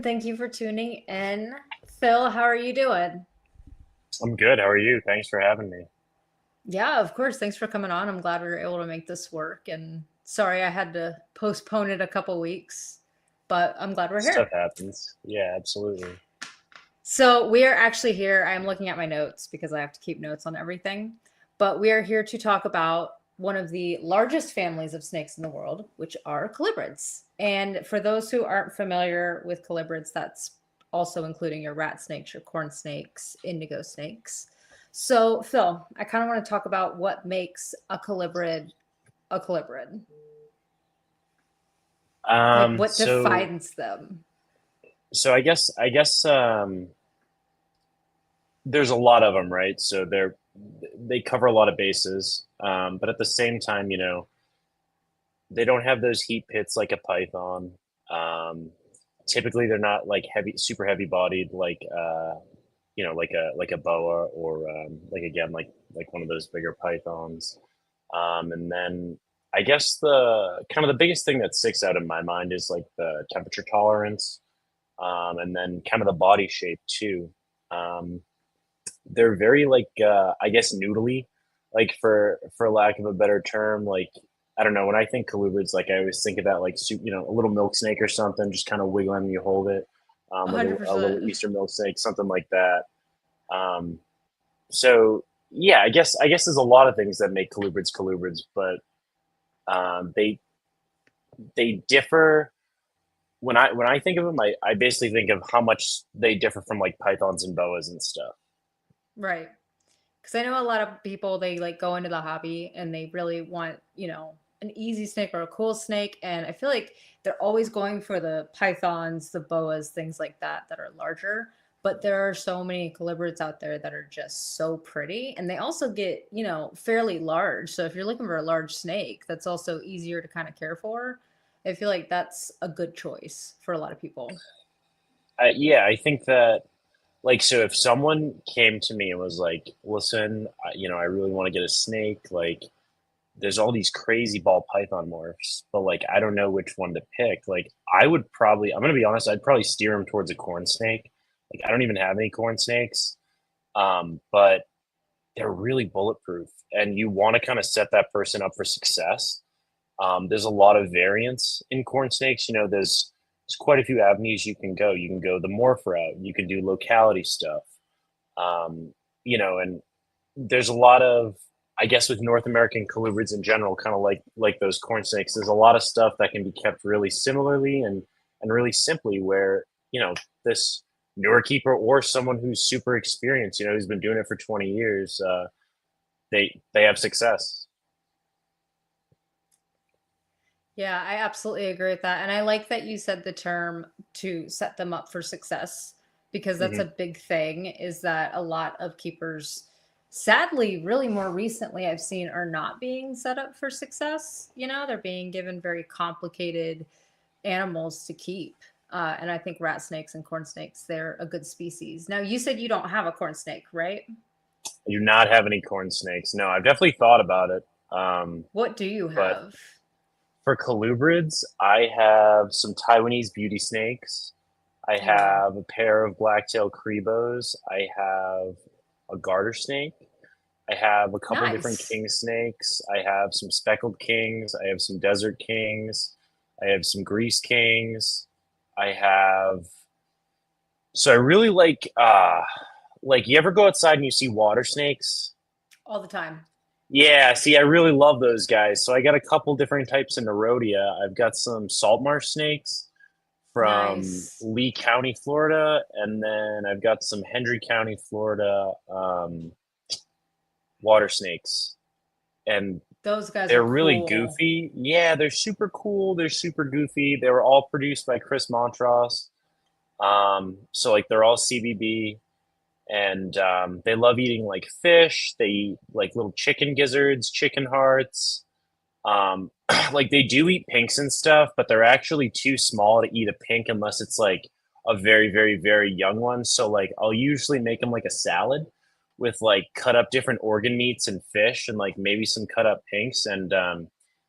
Thank you for tuning in. Phil, how are you doing? I'm good. How are you? Thanks for having me. Yeah, of course. Thanks for coming on. I'm glad we were able to make this work. And sorry I had to postpone it a couple weeks, but I'm glad we're Stuff here. happens. Yeah, absolutely. So, we are actually here. I'm looking at my notes because I have to keep notes on everything. But we are here to talk about one of the largest families of snakes in the world, which are colubrids. And for those who aren't familiar with colubrids, that's also including your rat snakes, your corn snakes, indigo snakes. So, Phil, I kind of want to talk about what makes a colubrid. Like, Um, what so defines them? so I guess there's a lot of them, right? So they cover a lot of bases. But at the same time, they don't have those heat pits like a python. Um, Typically they're not like heavy, super heavy bodied like a boa or like again like one of those bigger pythons. And then I guess the kind of the biggest thing that sticks out in my mind is like the temperature tolerance, and then kind of the body shape too. Um, they're very like I guess noodly, like for lack of a better term. Like I don't know, when I think colubrids, like I always think of that like a little milk snake or something, just kind of wiggling when you hold it, like a little 100%. Eastern milk snake, something like that. Um, so yeah, I guess there's a lot of things that make colubrids, but they differ. When I think of them, I basically think of how much they differ from like pythons and boas and stuff. Right. Because I know a lot of people, they like go into the hobby and they really want, an easy snake or a cool snake. And I feel like they're always going for the pythons, the boas, things like that are larger. But there are so many colubrids out there that are just so pretty. And they also get, fairly large. So if you're looking for a large snake, that's also easier to kind of care for. I feel like that's a good choice for a lot of people. Yeah, I think that like so if someone came to me and was like, "Listen, I really want to get a snake. Like, there's all these crazy ball python morphs, but like I don't know which one to pick." Like, I'm gonna be honest, I'd probably steer him towards a corn snake. Like, I don't even have any corn snakes, but they're really bulletproof, and you want to kind of set that person up for success. There's a lot of variance in corn snakes. There's quite a few avenues you can go. You can go the morph route. You can do locality stuff. And there's a lot of, I guess, with North American colubrids in general, kind of like those corn snakes. There's a lot of stuff that can be kept really similarly and really simply. Where this newer keeper or someone who's super experienced, who's been doing it for 20 years, they have success. Yeah, I absolutely agree with that. And I like that you said the term to set them up for success because that's a Hmm. big thing is that a lot of keepers, sadly, really more recently I've seen are not being set up for success. They're being given very complicated animals to keep. And I think rat snakes and corn snakes, they're a good species. Now, you said you don't have a corn snake, right? I do not have any corn snakes. No, I've definitely thought about it. What do you But have? for colubrids, I have some Taiwanese beauty snakes. I Ooh, have a pair of blacktail crebos. I have a garter snake. I have a couple different nice. king snakes. I have some speckled kings. I have some desert kings. I have some grease kings. I have so I really like you ever go outside and you see water snakes? All the time. Yeah, see, I really love those guys. So I got a couple different types in Nerodia. I've got some salt marsh snakes from Nice. Lee County, Florida, and then I've got some Hendry County, Florida, water snakes, and Those guys are they're really cool. goofy. Yeah, they're super cool. They're super goofy. They were all produced by Chris Montross. So like they're all CBB, and they love eating like fish. They eat like little chicken gizzards, chicken hearts. Like they do eat pinks and stuff, but they're actually too small to eat a pink unless it's like a very, very, very young one. So like I'll usually make them like a salad with like cut up different organ meats and fish and like maybe some cut up pinks, and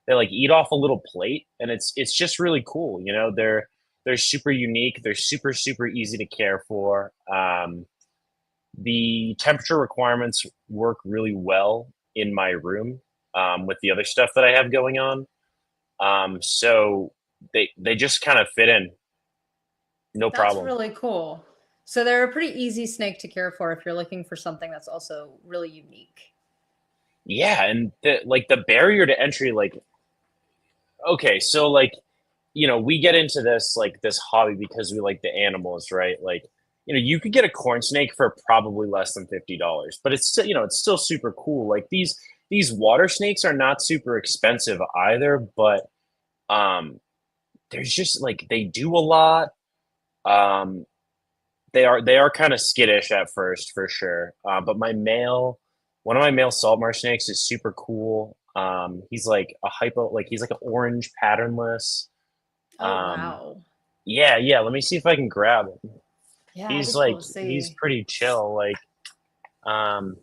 they like eat off a little plate, and it's just really cool. They're super unique. They're super easy to care for. The temperature requirements work really well in my room with the other stuff that I have going on. So they just kind of fit in, no That's problem. really cool. So they're a pretty easy snake to care for if you're looking for something that's also really unique. Yeah, and the barrier to entry, like okay, so like we get into this hobby because we like the animals, right? Like you could get a corn snake for probably less than $50, but it's still it's still super cool. Like these water snakes are not super expensive either, but um there's just like they do a lot. Um, they are kind of skittish at first for sure. But one of my male salt marsh snakes is super cool. He's like a hypo, like he's like an orange patternless. Oh, Um, wow. yeah, yeah. Let me see if I can grab him. Yeah, that'd He's be cool like to he's see. pretty chill. Um,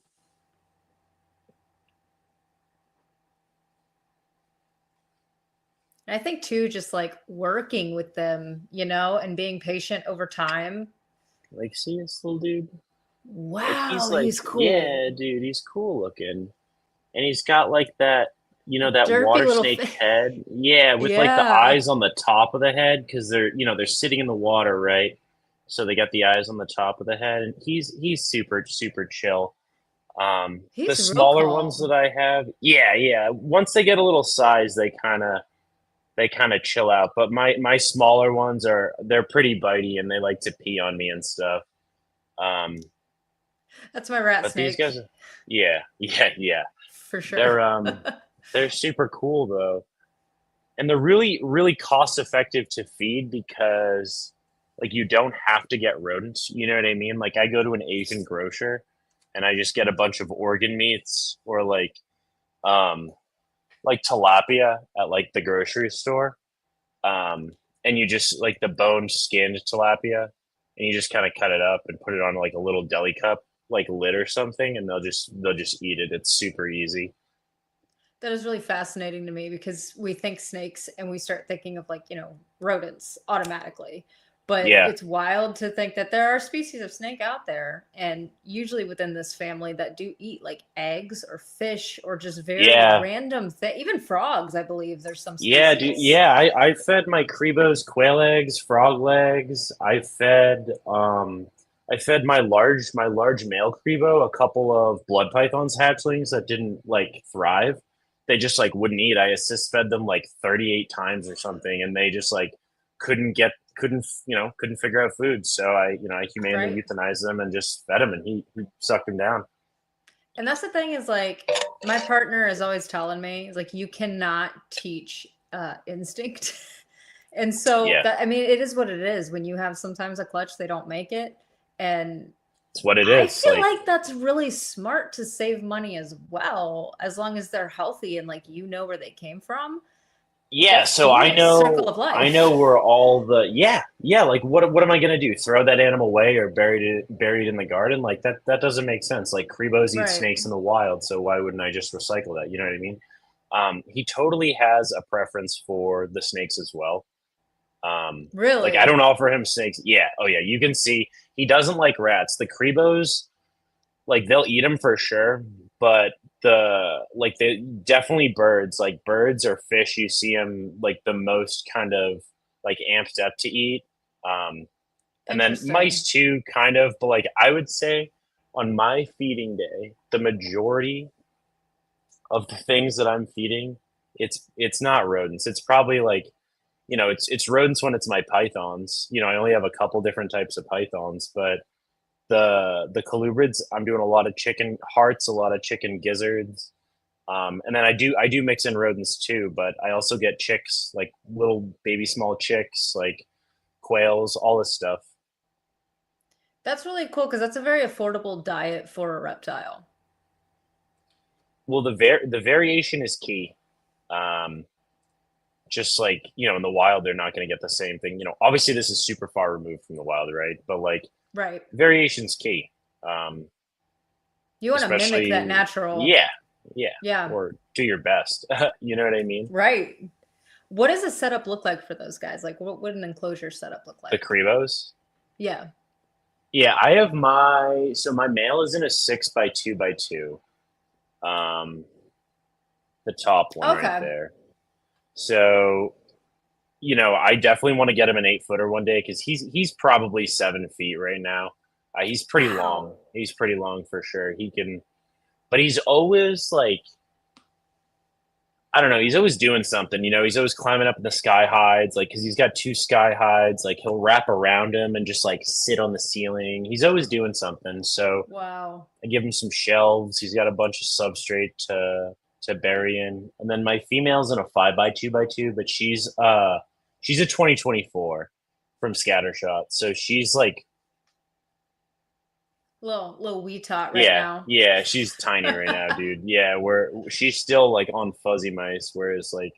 And I think too, just like working with them, and being patient over time. like see this little dude. Like he's Wow, like he's yeah, cool. dude. He's cool looking. And he's got like that that Derpy water little snake thing. head, yeah, with like the Yeah. eyes on the top of the head because they're sitting in the water, right? So they got the eyes on the top of the head, and he's super chill. The He's real smaller ones calm. that I have, yeah, yeah, once they get a little size, they kind of chill out, but my smaller ones they're pretty bitey and they like to pee on me and stuff. um That's my rat but these guys snake are, yeah, yeah, for sure. they're they're super cool though, and they're really cost effective to feed because like you don't have to get rodents, you know what I mean? Like I go to an Asian grocer and I just get a bunch of organ meats or um like tilapia at like the grocery store. um and you just like the bone skinned tilapia, and you just kind of cut it up and put it on like a little deli cup like lid or something, and they'll just eat it. It's super easy. That is really fascinating to me because we think snakes and we start thinking of like, rodents automatically. But Yeah, it's wild to think that there are species of snake out there, and usually within this family that do eat like eggs or fish or just very yeah. random thing. Even frogs, I believe there's some Yeah, dude. species. Yeah, I fed my Cribos quail eggs, frog legs. I fed my large male Cribo a couple of blood pythons hatchlings that didn't like thrive. They just like wouldn't eat. I assist fed them like 38 times or something, and they just like couldn't figure out food. So I humanely Right. euthanized them and just fed him, and he sucked him down. And that's the thing is like my partner is always telling me, is like, you cannot teach instinct. And so Yeah, that, I mean, it is what it is. When you have sometimes a clutch, they don't make it. And it's what it I is. feel Like like that's really smart to save money as well, as long as they're healthy and like where they came from. yeah, That's so to me I a circle know of I life. know where all the yeah, like what am I gonna do? Throw that animal away or buried in the garden? Like that doesn't make sense. Like Cribos eat Right. snakes in the wild, so why wouldn't I just recycle that? You know what I mean? He totally has a preference for the snakes as well. Like I Really? don't offer him snakes. Yeah, oh yeah, you can see he doesn't like rats. The Cribos, like they'll eat them for sure, but they definitely birds, like birds or fish, you see them like the most kind of like amped up to eat. um and then Interesting. mice too, kind of, but like I would say on my feeding day the majority of the things that I'm feeding, it's not rodents. It's probably like it's rodents when it's my pythons. I only have a couple different types of pythons, but the colubrids, I'm doing a lot of chicken hearts, a lot of chicken gizzards. And then I do mix in rodents too, but I also get chicks, like little baby small chicks, like quails, all this stuff. That's really cool because that's a very affordable diet for a reptile. Well, the variation is key. Um, just like in the wild, they're not going to get the same thing. Obviously, this is super far removed from the wild, right? But like Right. variation's key. Um, You want to mimic that Especially, natural. yeah, yeah, Yeah. or do your best. You know what I mean? Right. What does a setup look like for those guys? Like, what would an enclosure setup look The like? Cribos. Yeah. Yeah, I have my male is in a 6 by 2 by 2. Um, the top one right Okay. there. So I definitely want to get him an 8 footer one day because he's probably 7 feet right now. He's pretty long. Wow. He's pretty long for sure. He can, but he's always like I don't know. He's always doing something. He's always climbing up in the sky hides, like because he's got two sky hides. Like he'll wrap around him and just like sit on the ceiling. He's always doing something. So Wow. I give him some shelves. He's got a bunch of substrate to bury in, and then my female's in a 5 by 2 by 2, but she's a 2024 from Scattershot, so she's like Little wee tot right yeah now. yeah she's tiny right now, dude. Yeah, she's still like on fuzzy mice, whereas like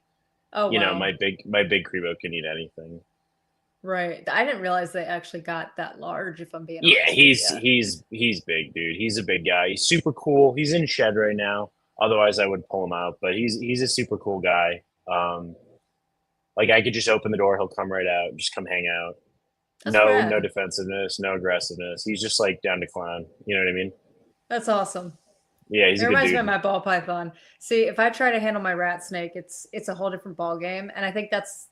Oh my wow. big Crebo can eat anything. Right. I didn't realize they actually got that large, if I'm being Yeah, honest with you. he's big, dude. He's a big guy. He's super cool. He's in shed right now. Otherwise, I would pull him out. But he's a super cool guy. Like I could just open the door, he'll come right out, just come hang out. That's No rad. defensiveness, no aggressiveness. He's just like down to clown. You know what I mean? That's awesome. Yeah, he's It a good reminds me of dude. my ball python. See, if I try to handle my rat snake, it's a whole different ball game, and I think that's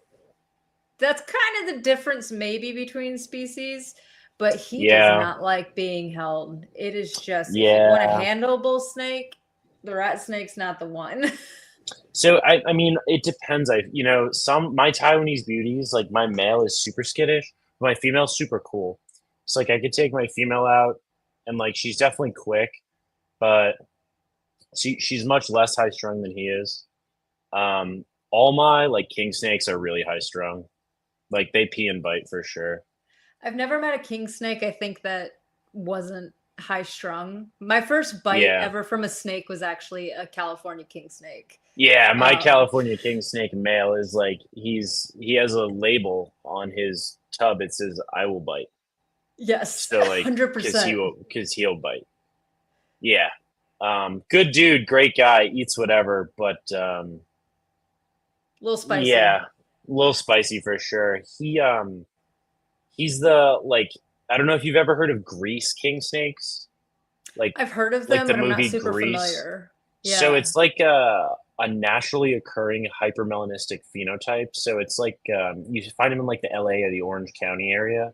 kind of the difference maybe between species. But he does Yeah, not like being held. It is just if you want a yeah. handleable snake, the rat snake's not the one. So I mean, it depends. Some my Taiwanese beauties, like my male is super skittish, but my female's super cool. It's like I could take my female out, and like she's definitely quick, but she's much less high strung than he is. All my like king snakes are really high strung. Like they pee and bite for sure. I've never met a king snake, I think, that wasn't high strung. My first bite Yeah. ever from a snake was actually a California king snake. Yeah, my Um, California king snake male is like he has a label on his tub. It says "I will bite." yes, So like, $100%. because he'll bite. Yeah. Good dude, great guy, eats whatever, but A little spicy. yeah, a little spicy for sure. He's the like I don't know if you've ever heard of grease king snakes, like I've heard of like them, the but I'm not movie super Grease. familiar. So Yeah. it's like a naturally occurring hypermelanistic phenotype. So it's like you find them in like the LA or the Orange County area,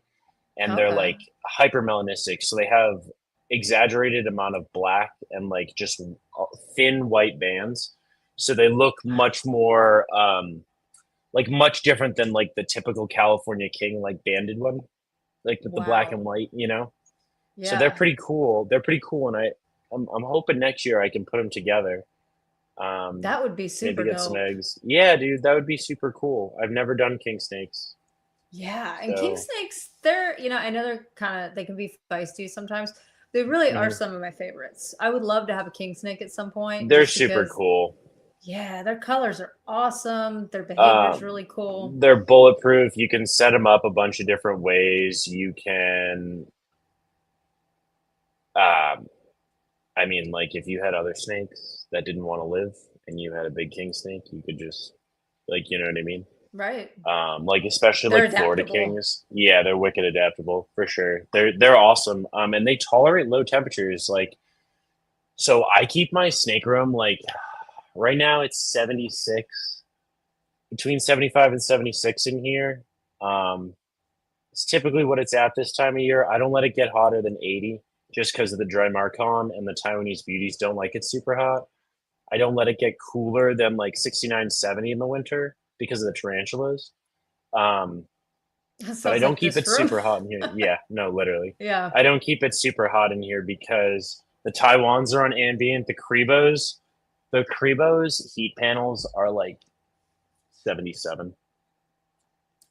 and they're Okay. like hypermelanistic. So they have exaggerated amount of black and like just thin white bands. So they look much more like much different than like the typical California king like banded one, like with the black and Wow. white. So they're Yeah. pretty cool. They're pretty cool, and I'm hoping next year I can put them together. Um, That would be Maybe super get some dope. eggs. Yeah, dude, that would be super cool. I've never done king snakes, Yeah. And king so snakes, I know they can be feisty sometimes. They really are mhm. some of my favorites. I would love to have a king snake at some point They're just super because, cool. yeah, their colors are awesome. Their behavior is really cool. They're bulletproof. You can set them up a bunch of different ways. You can, um, I mean, like if you had other snakes that didn't want to live and you had a big king snake, you could just, like, you know what I mean? Right. Like especially They're like Florida adaptable. kings. Yeah, they're wicked adaptable for sure. They're awesome. And they tolerate low temperatures. Like, so I keep my snake room like right now it's 76, between 75 and 76 in here. Um, it's typically what it's at this time of year. I don't let it get hotter than 80 just because of the dry Marcon and the Taiwanese beauties don't like it super hot. I don't let it get cooler than like 69, 70 in the winter because of the tarantulas. Um, That but I sounds don't like keep this it room. super hot in here. Yeah, no, literally. Yeah. I don't keep it super hot in here because the Taiwans are on ambient. The Cribos heat panels are like 77,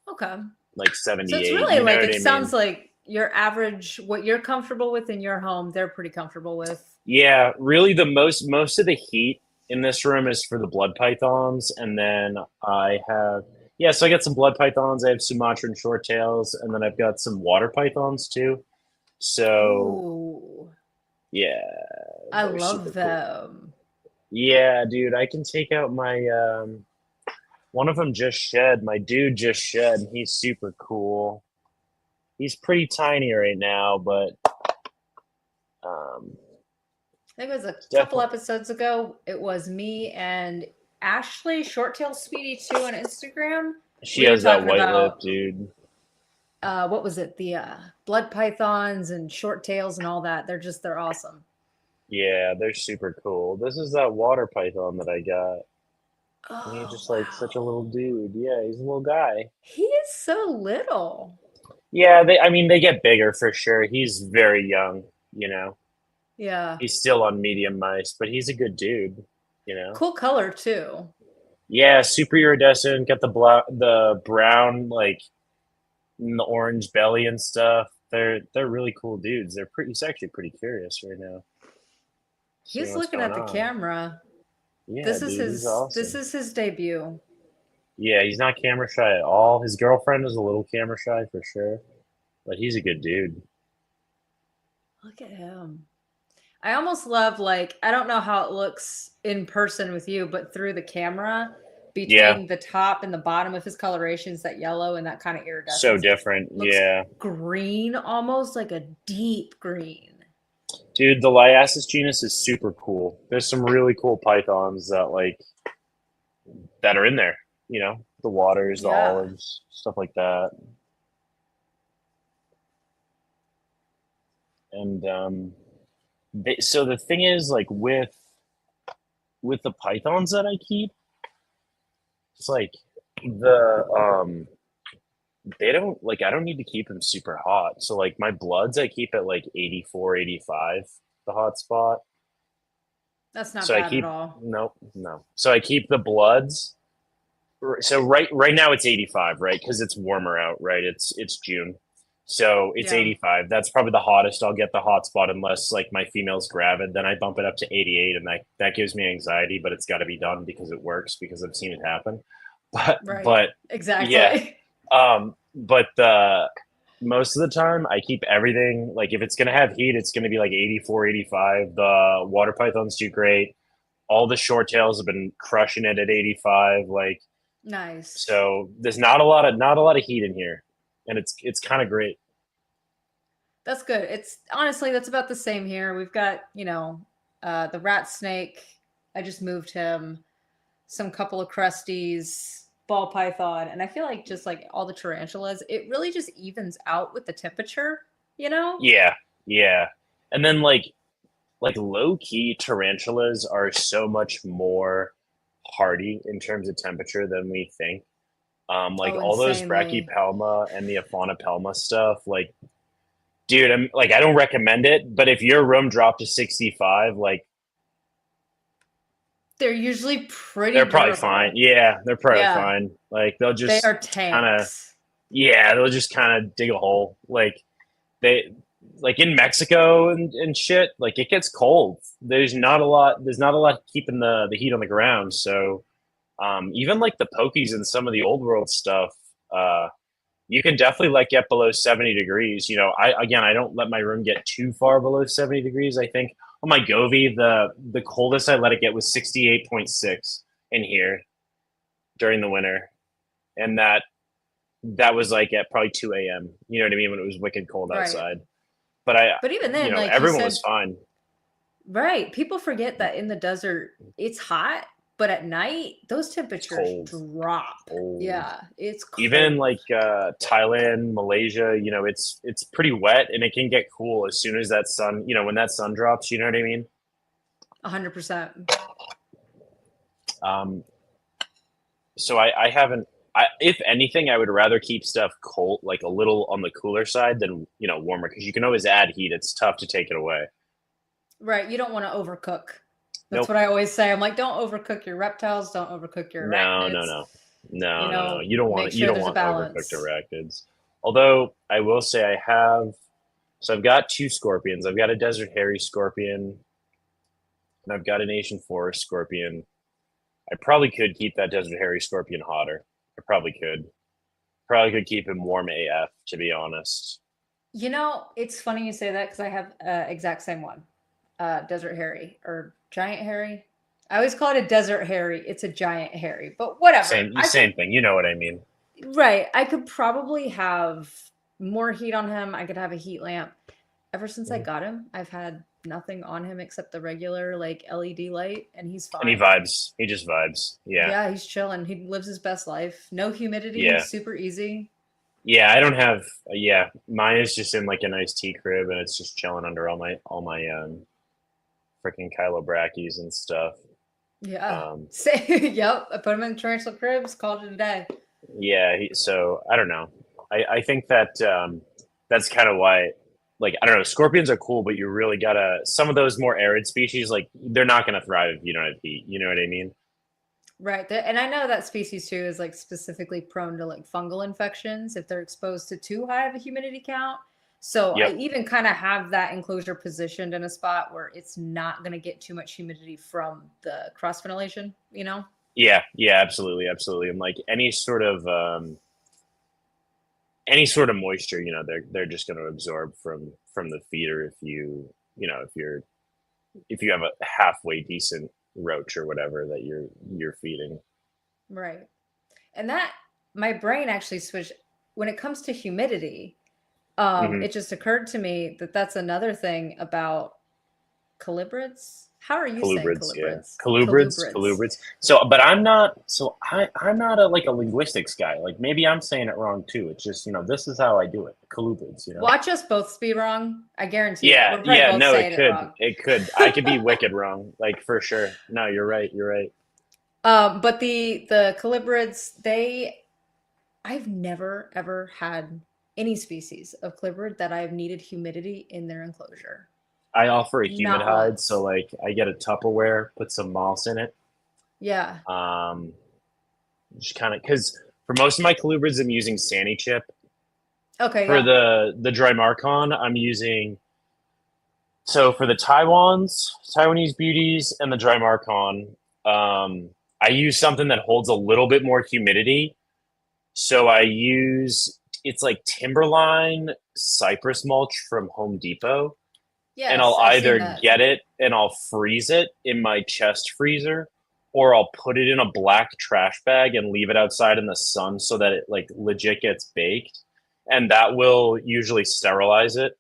Okay. like So it's 78. really You know like what it I sounds mean? like your average what you're comfortable with in your home, they're pretty comfortable with. Yeah, really the most of the heat in this room is for the blood pythons, and then I have yeah, so I got some blood pythons, I have Sumatran short tails, and then I've got some water pythons too. So Ooh. yeah, I they're super love cool. them. Yeah, dude, I can take out my One of them just shed. My dude just shed. And he's super cool. He's pretty tiny right now, but um, I think it was a couple definitely episodes ago. It was me and Ashley, Shorttail Speedy 2 on Instagram. she We were has that talking white lip, about dude. what was it? The blood pythons and short tails and all that. They're awesome. Yeah, they're super cool. This is that water python that I got. And he's Oh just like such a wow. little dude. Yeah, he's a little guy. He is so little. Yeah, I mean, they get bigger for sure. He's very young, you know. Yeah. He's still on medium mice, but he's a good dude, you know. Cool color too. Yeah, super iridescent. Got the brown, like the orange belly and stuff. They're really cool dudes. They're pretty. He's actually pretty curious right now, seeing He's what's looking going at the on. camera. Yeah, dude, he's This awesome. is his debut. Yeah, he's not camera shy at all. His girlfriend is a little camera shy for sure, but he's a good dude. Look at him. I almost love like I don't know how it looks in person with you, but through the camera, Yeah, between the top and the bottom of his colorations, that yellow and that kind of so iridescence, it different. looks Yeah, green, almost like a deep green. dude, the Liasis genus is super cool. There's some really cool pythons that are in there. You know, the waters, the Yeah. olives, stuff like that. And so the thing is, like with the pythons that I keep, it's like the they don't like I don't need to keep them super hot. So like my bloods I keep at like 84, 85, the hot spot. That's not So I bad at keep all. nope, no. So I keep the bloods. So right now it's 85, right? Because it's warmer out, right? It's June. So it's Yeah. 85. That's probably the hottest I'll get the hot spot unless like my female's gravid. Then I bump it up to 88 and that gives me anxiety, but it's got to be done because it works because I've seen it happen. Right. But yeah, Exactly. but most of the time I keep everything like if it's gonna have heat, it's gonna be like 84, 85. The water pythons do great. All the short tails have been crushing it at 85. Like Nice. so there's not a lot of heat in here. And it's kind of great. That's good. It's honestly that's about the same here. We've got, the rat snake. I just moved him. Some couple of crusties, ball python, and I feel like just like all the tarantulas, it really just evens out with the temperature, you know? Yeah, yeah. And then like low key tarantulas are so much more hardy in terms of temperature than we think. Like Oh, all those insanely. brachypelma and the aphonopelma stuff, like dude, I'm like I don't recommend it, but if your room dropped to 65, like They're usually pretty they're probably fine. durable. Yeah, they're probably Yeah, fine. Like they'll they just are kind of tanks. yeah, they'll just kind of dig a hole. Like they like in Mexico and shit, like it gets cold. There's not a lot keeping the heat on the ground. So even like the pokies and some of the old world stuff, uh, you can definitely like get below 70 degrees. You know, I don't let my room get too far below 70 degrees. I think on my Govee, the coldest I let it get was 68.6 in here during the winter. And that was like at probably 2 a.m. You know what I mean? When it was wicked cold Right. outside. But But even then, like you everyone was said, fine. right, people forget that in the desert it's hot, but at night those It's temperatures cold, drop. cold. Yeah, it's Even cold. like Thailand, Malaysia, it's pretty wet and it can get cool as soon as that sun, when that sun drops. You know what I mean? 100%. Um, so I haven't. If anything, I would rather keep stuff cold, like a little on the cooler side than warmer, because you can always add heat. It's tough to take it away. Right, you don't wanna overcook. That's Nope. what I always say. I'm like, "Don't overcook your reptiles, don't overcook your No, no, arachnids, no, no, no, no. You don't want make it. You sure don't there's a want overcooked balance." arachnids. Although I will say I have. So I've got two scorpions. I've got a desert hairy scorpion, and I've got an Asian forest scorpion. I probably could keep that desert hairy scorpion hotter. I probably could. Probably could keep him warm AF, to be honest. It's funny you say that because I have, exact same one, Desert Harry or Giant Harry. I always call it a desert Harry. It's a giant Harry, but whatever. Same same thing. You know what I mean? Right. I could probably have more heat on him. I could have a heat lamp. Ever since I Mhm. got him, I've had nothing on him except the regular like LED light, and he's And he fine. vibes. He just vibes. Yeah. Yeah, he's chilling. He lives his best life. No humidity, Yeah. super easy. Yeah, I don't have. Yeah, mine is just in like a nice tea crib, and it's just chilling under all my freaking Kylobrachys and stuff. Yeah. Um, Say, yep. I put him in torrential cribs, called it a day. yeah, so I don't know. I think that that's kind of why. Like I don't know, scorpions are cool, but you really gotta. Some of those more arid species, like they're not gonna thrive if you don't have heat. You know what I mean? Right. And I know that species too is like specifically prone to like fungal infections if they're exposed to too high of a humidity count. So I Yep. even kind of have that enclosure positioned in a spot where it's not going to get too much humidity from the cross ventilation, you know? Yeah. Yeah. Absolutely. Absolutely. And like any sort of moisture, they're just going to absorb from the feeder if if you have a halfway decent roach or whatever that you're feeding. Right. And that my brain actually switched when it comes to humidity. Hmm. It just occurred to me that that's another thing about colubrids. How are you saying Colubrids, yeah. colubrids? Colubrids, Colubrids. colubrids. So, but I'm not a like a linguistics guy. Like maybe I'm saying it wrong too. It's just, this is how I do it. Colubrids. Watch us both be wrong. I guarantee it. Yeah, We're probably yeah, both no, saying it wrong. it could. I could be wicked wrong, like for sure. No, you're right. You're right. But the colubrids, I've never ever had any species of colubrid that I've needed humidity in their enclosure. I offer a humid Not hide, so once. like I get a Tupperware, put some moss in it. Yeah. Um, just kind of because for most of my colubrids, I'm using Sandy Chip. Okay. For Yeah. the Drymarchon, I'm using for the Taiwanese beauties, and the Drymarchon. I use something that holds a little bit more humidity. So I use it's like Timberline cypress mulch from Home Depot, and I'll Yes, I've seen either that. get it and I'll freeze it in my chest freezer, or I'll put it in a black trash bag and leave it outside in the sun so that it like legit gets baked, and that will usually sterilize it.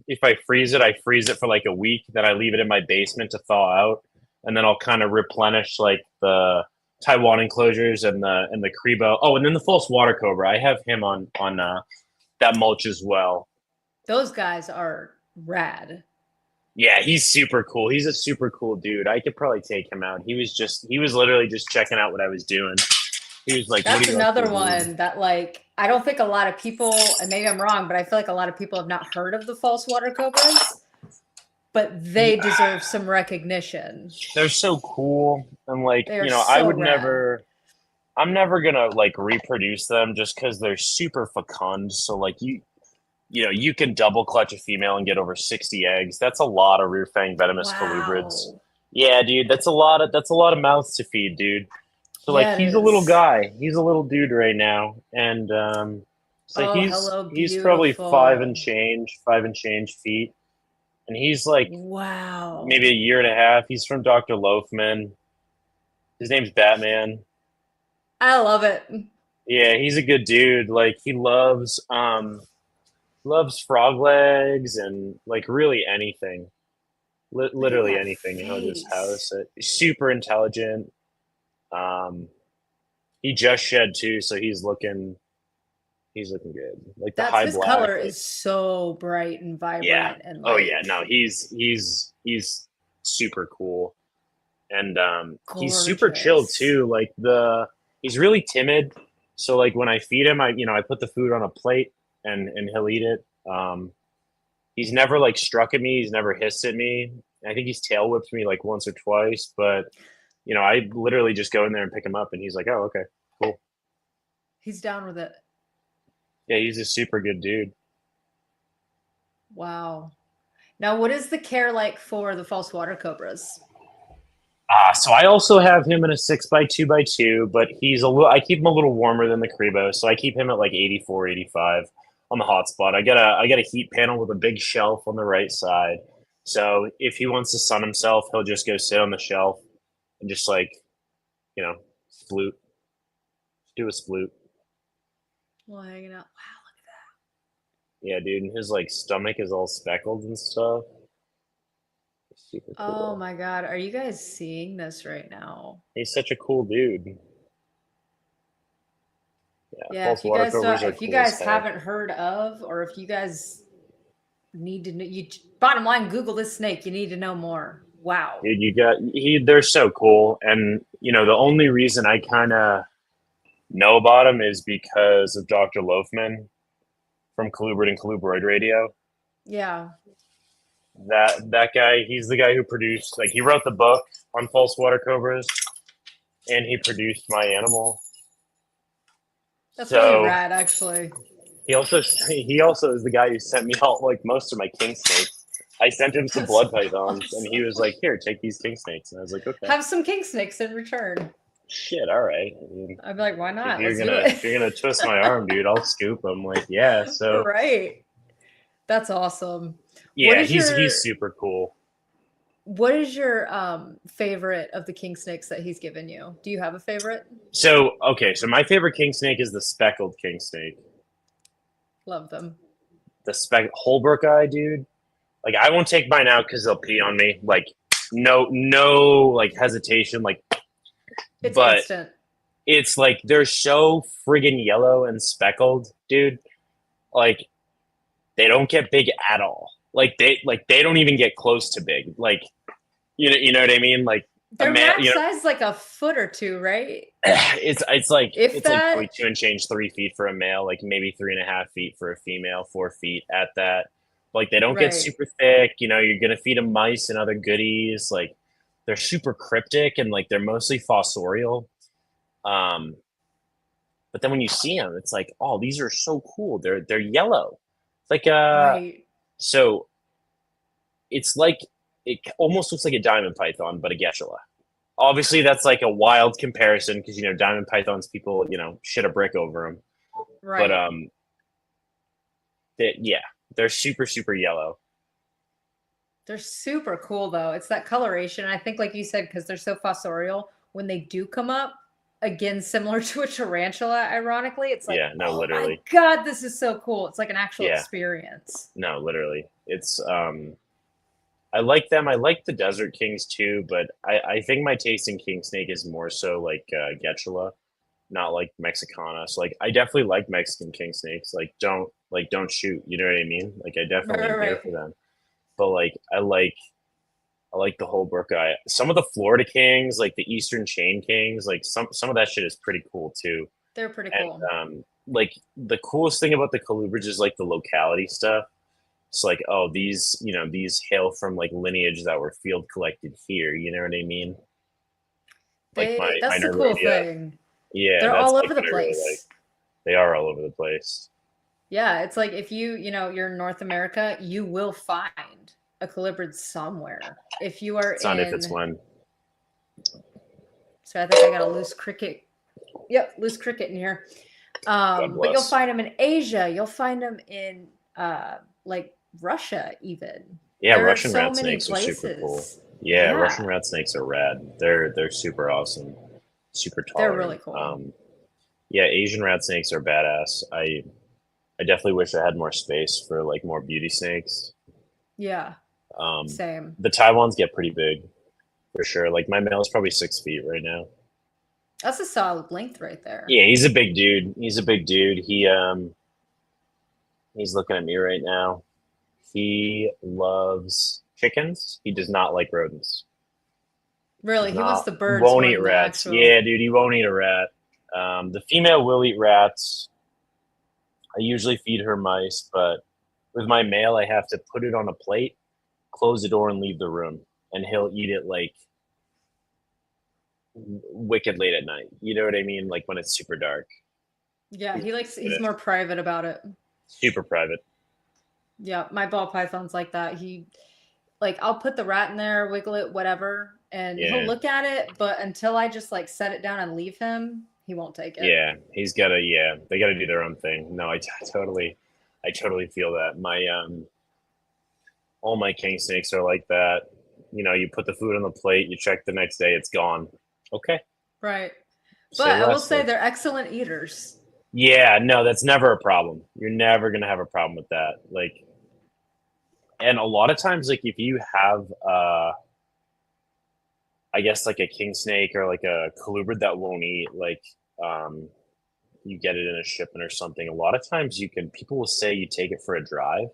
If I freeze it for like a week, then I leave it in my basement to thaw out, and then I'll kind of replenish like the Taiwan enclosures and the Crebo. Oh, and then the false water cobra. I have him on that mulch as well. Those guys are rad. Yeah, he's super cool. He's a super cool dude. I could probably take him out. He was literally just checking out what I was doing. He was like, "What That's are you up to, another dude?" one that like I don't think a lot of people, and maybe I'm wrong, but I feel like a lot of people have not heard of the false water cobras, but they Yeah, deserve some recognition. they're so cool, and like They are I so would rad. never. I'm never gonna like reproduce them just because they're super fecund. So like you can double clutch a female and get over 60 eggs. That's a lot of rear fang venomous colubrids. Wow. Yeah, dude, that's a lot of mouths to feed, dude. So like Yeah, it he's a little is. guy. He's a little dude right now, and so Oh, he's hello, he's probably beautiful. 5 and change feet, and he's like maybe Wow. a year and a half. He's from Dr. Loafman. His name's Batman. I love it. Yeah, he's a good dude. Like he loves frog legs and like really anything, Look at literally that anything. He'll just house face. it. He's super intelligent. Um, he just shed too, so he's looking good. Like the That's high his black, color like is so bright and yeah. vibrant and Oh yeah, like no, he's super cool, and he's super chill gorgeous. too. Like he's really timid. So like when I feed him, I put the food on a plate and he'll eat it. He's never like struck at me. He's never hissed at me. I think he's tail whipped me like once or twice, but I literally just go in there and pick him up, and he's like, "Oh, okay, cool." He's down with it. Yeah, he's a super good dude. Wow. Now, what is the care like for the false water cobras? So I also have him in a 6x2x2, but he's a little. I keep him a little warmer than the Crebo, so I keep him at like 84, 85 on the hotspot. I got a heat panel with a big shelf on the right side. So if he wants to sun himself, he'll just go sit on the shelf. and just like, you know, sploot, do a sploot. Well, hanging out. Wow. Yeah, dude, and his like stomach is all speckled and stuff. It's super Oh cool. my God. Are you guys seeing this right now? He's such a cool dude. Yeah, Yeah, false water cobras are if you cool as guys heck. haven't heard of, or if you guys need to know, bottom line, Google this snake. You need to know more. Wow. Dude, they're so cool, and the only reason I kind of know about them is because of Dr. Loafman from Colubrid and Colubroid Radio. Yeah. That guy, he's the guy who produced, like, he wrote the book on false water cobras, and he produced My Animal. That's really So rad, actually. he also is the guy who sent me out like most of my king snakes. I sent him some That's blood pythons, and he awesome. was like, "Here, take these king snakes." And I was like, "Okay, Have some king snakes in return. shit, all right." I mean, I'd be like, why if not? you're Let's do gonna it. if you're gonna twist my arm, dude, I'll scoop him. Like, yeah. So Right. That's awesome. What yeah, is he's your super cool. favorite of the king snakes that he's given you? Do you have a favorite? So okay, so my favorite king snake is the speckled king snake, Love them. the Holbrook eye, dude. Like, I won't take mine out because they'll pee on me. Like, no, like hesitation. Like, It's but instant. it's like they're so friggin' yellow and speckled, dude. Like, they don't get big at all. They don't even get close to big. Like, you know what I mean? Like a Their male, max size is like a foot or two, right? If it's like probably that. 2 inch, 3 feet for a male, like maybe 3.5 feet for a female, 4 feet at that. Like, they don't get Right. super thick. You're gonna feed them mice and other goodies. Like, they're super cryptic, and like they're mostly fossorial. Um, but then when you see them, it's like, oh, these are so cool. They're yellow. Like Right. so it's like, it almost looks like a diamond python, but a Geshala. Obviously, that's like a wild comparison because diamond pythons, people shit a brick over them. But Right. yeah, they're super super yellow. They're super cool though. It's that coloration. I think, like you said, because they're so fossorial, when they do come up, again, similar to a tarantula, ironically, it's like, Yeah, no, oh my literally. God, this is so cool. It's like an actual Yeah, experience. no, literally. It's I like them. I like the Desert Kings too, but I think my taste in king snake is more so like Getchula, not like Mexicana. So like, I definitely like Mexican king snakes. Don't shoot. You know what I mean? Like, I Right, definitely right, am here right. for them. But like, I like the whole Brook eye. Some of the Florida Kings, like the Eastern Chain Kings, like some of that shit is pretty cool too. They're pretty And cool. like, the coolest thing about the Colubrids is like the locality stuff. It's like, oh, these hail from like lineage that were field collected here. You know what I mean? Like my That's the cool Hynorrhodia. thing. Yeah, They're that's all like over the what I really like. place. They are all over the place. Yeah, it's like if you're in North America, you will find a colubrid somewhere. If you are It's not if, it's in, when. so I think I got a loose cricket. Yep, loose cricket in here. God But you'll bless. find them in Asia. You'll find them in like Russia, even. Yeah, There are Russian so rat many snakes are super cool. places. Yeah, Russian Yeah, rat snakes are rad. They're super awesome, super they're really tolerant. cool. Yeah, Asian rat snakes are badass. I definitely wish I had more space for like more beauty snakes. Yeah, Um, same. the Taiwans get pretty big for sure. Like, my male is probably 6 feet right now. That's a solid length right there. Yeah, he's a big dude. He's a big dude. He's looking at me right now. He loves chickens. He does not like rodents. Really, Does he wants not the birds Won't more eat than the rats. actual. Yeah, dude, he won't eat a rat. The female will eat rats. I usually feed her mice, but with my male, I have to put it on a plate, close the door, and leave the room, and he'll eat it like wicked late at night. You know what I mean? Like, when it's super dark. Yeah, Get he's it. more private about it. Super private. Yeah, my ball python's like that. Like, I'll put the rat in there, wiggle it, whatever, and he'll Yeah, look at it, but until I just like set it down and leave him, he won't take it. yeah. He's gotta. Yeah, they gotta do their own thing. No, I totally feel that. All my king snakes are like that. You put the food on the plate, you check the next day, it's gone. Okay, Right. say But I will less. say Like, they're excellent eaters. yeah, no, that's never a problem. You're never gonna have a problem with that. Like, and a lot of times, like if you have, I guess like a king snake or like a colubrid that won't eat, like, um, you get it in a shipment or something. A lot of times, people will say you take it for a drive,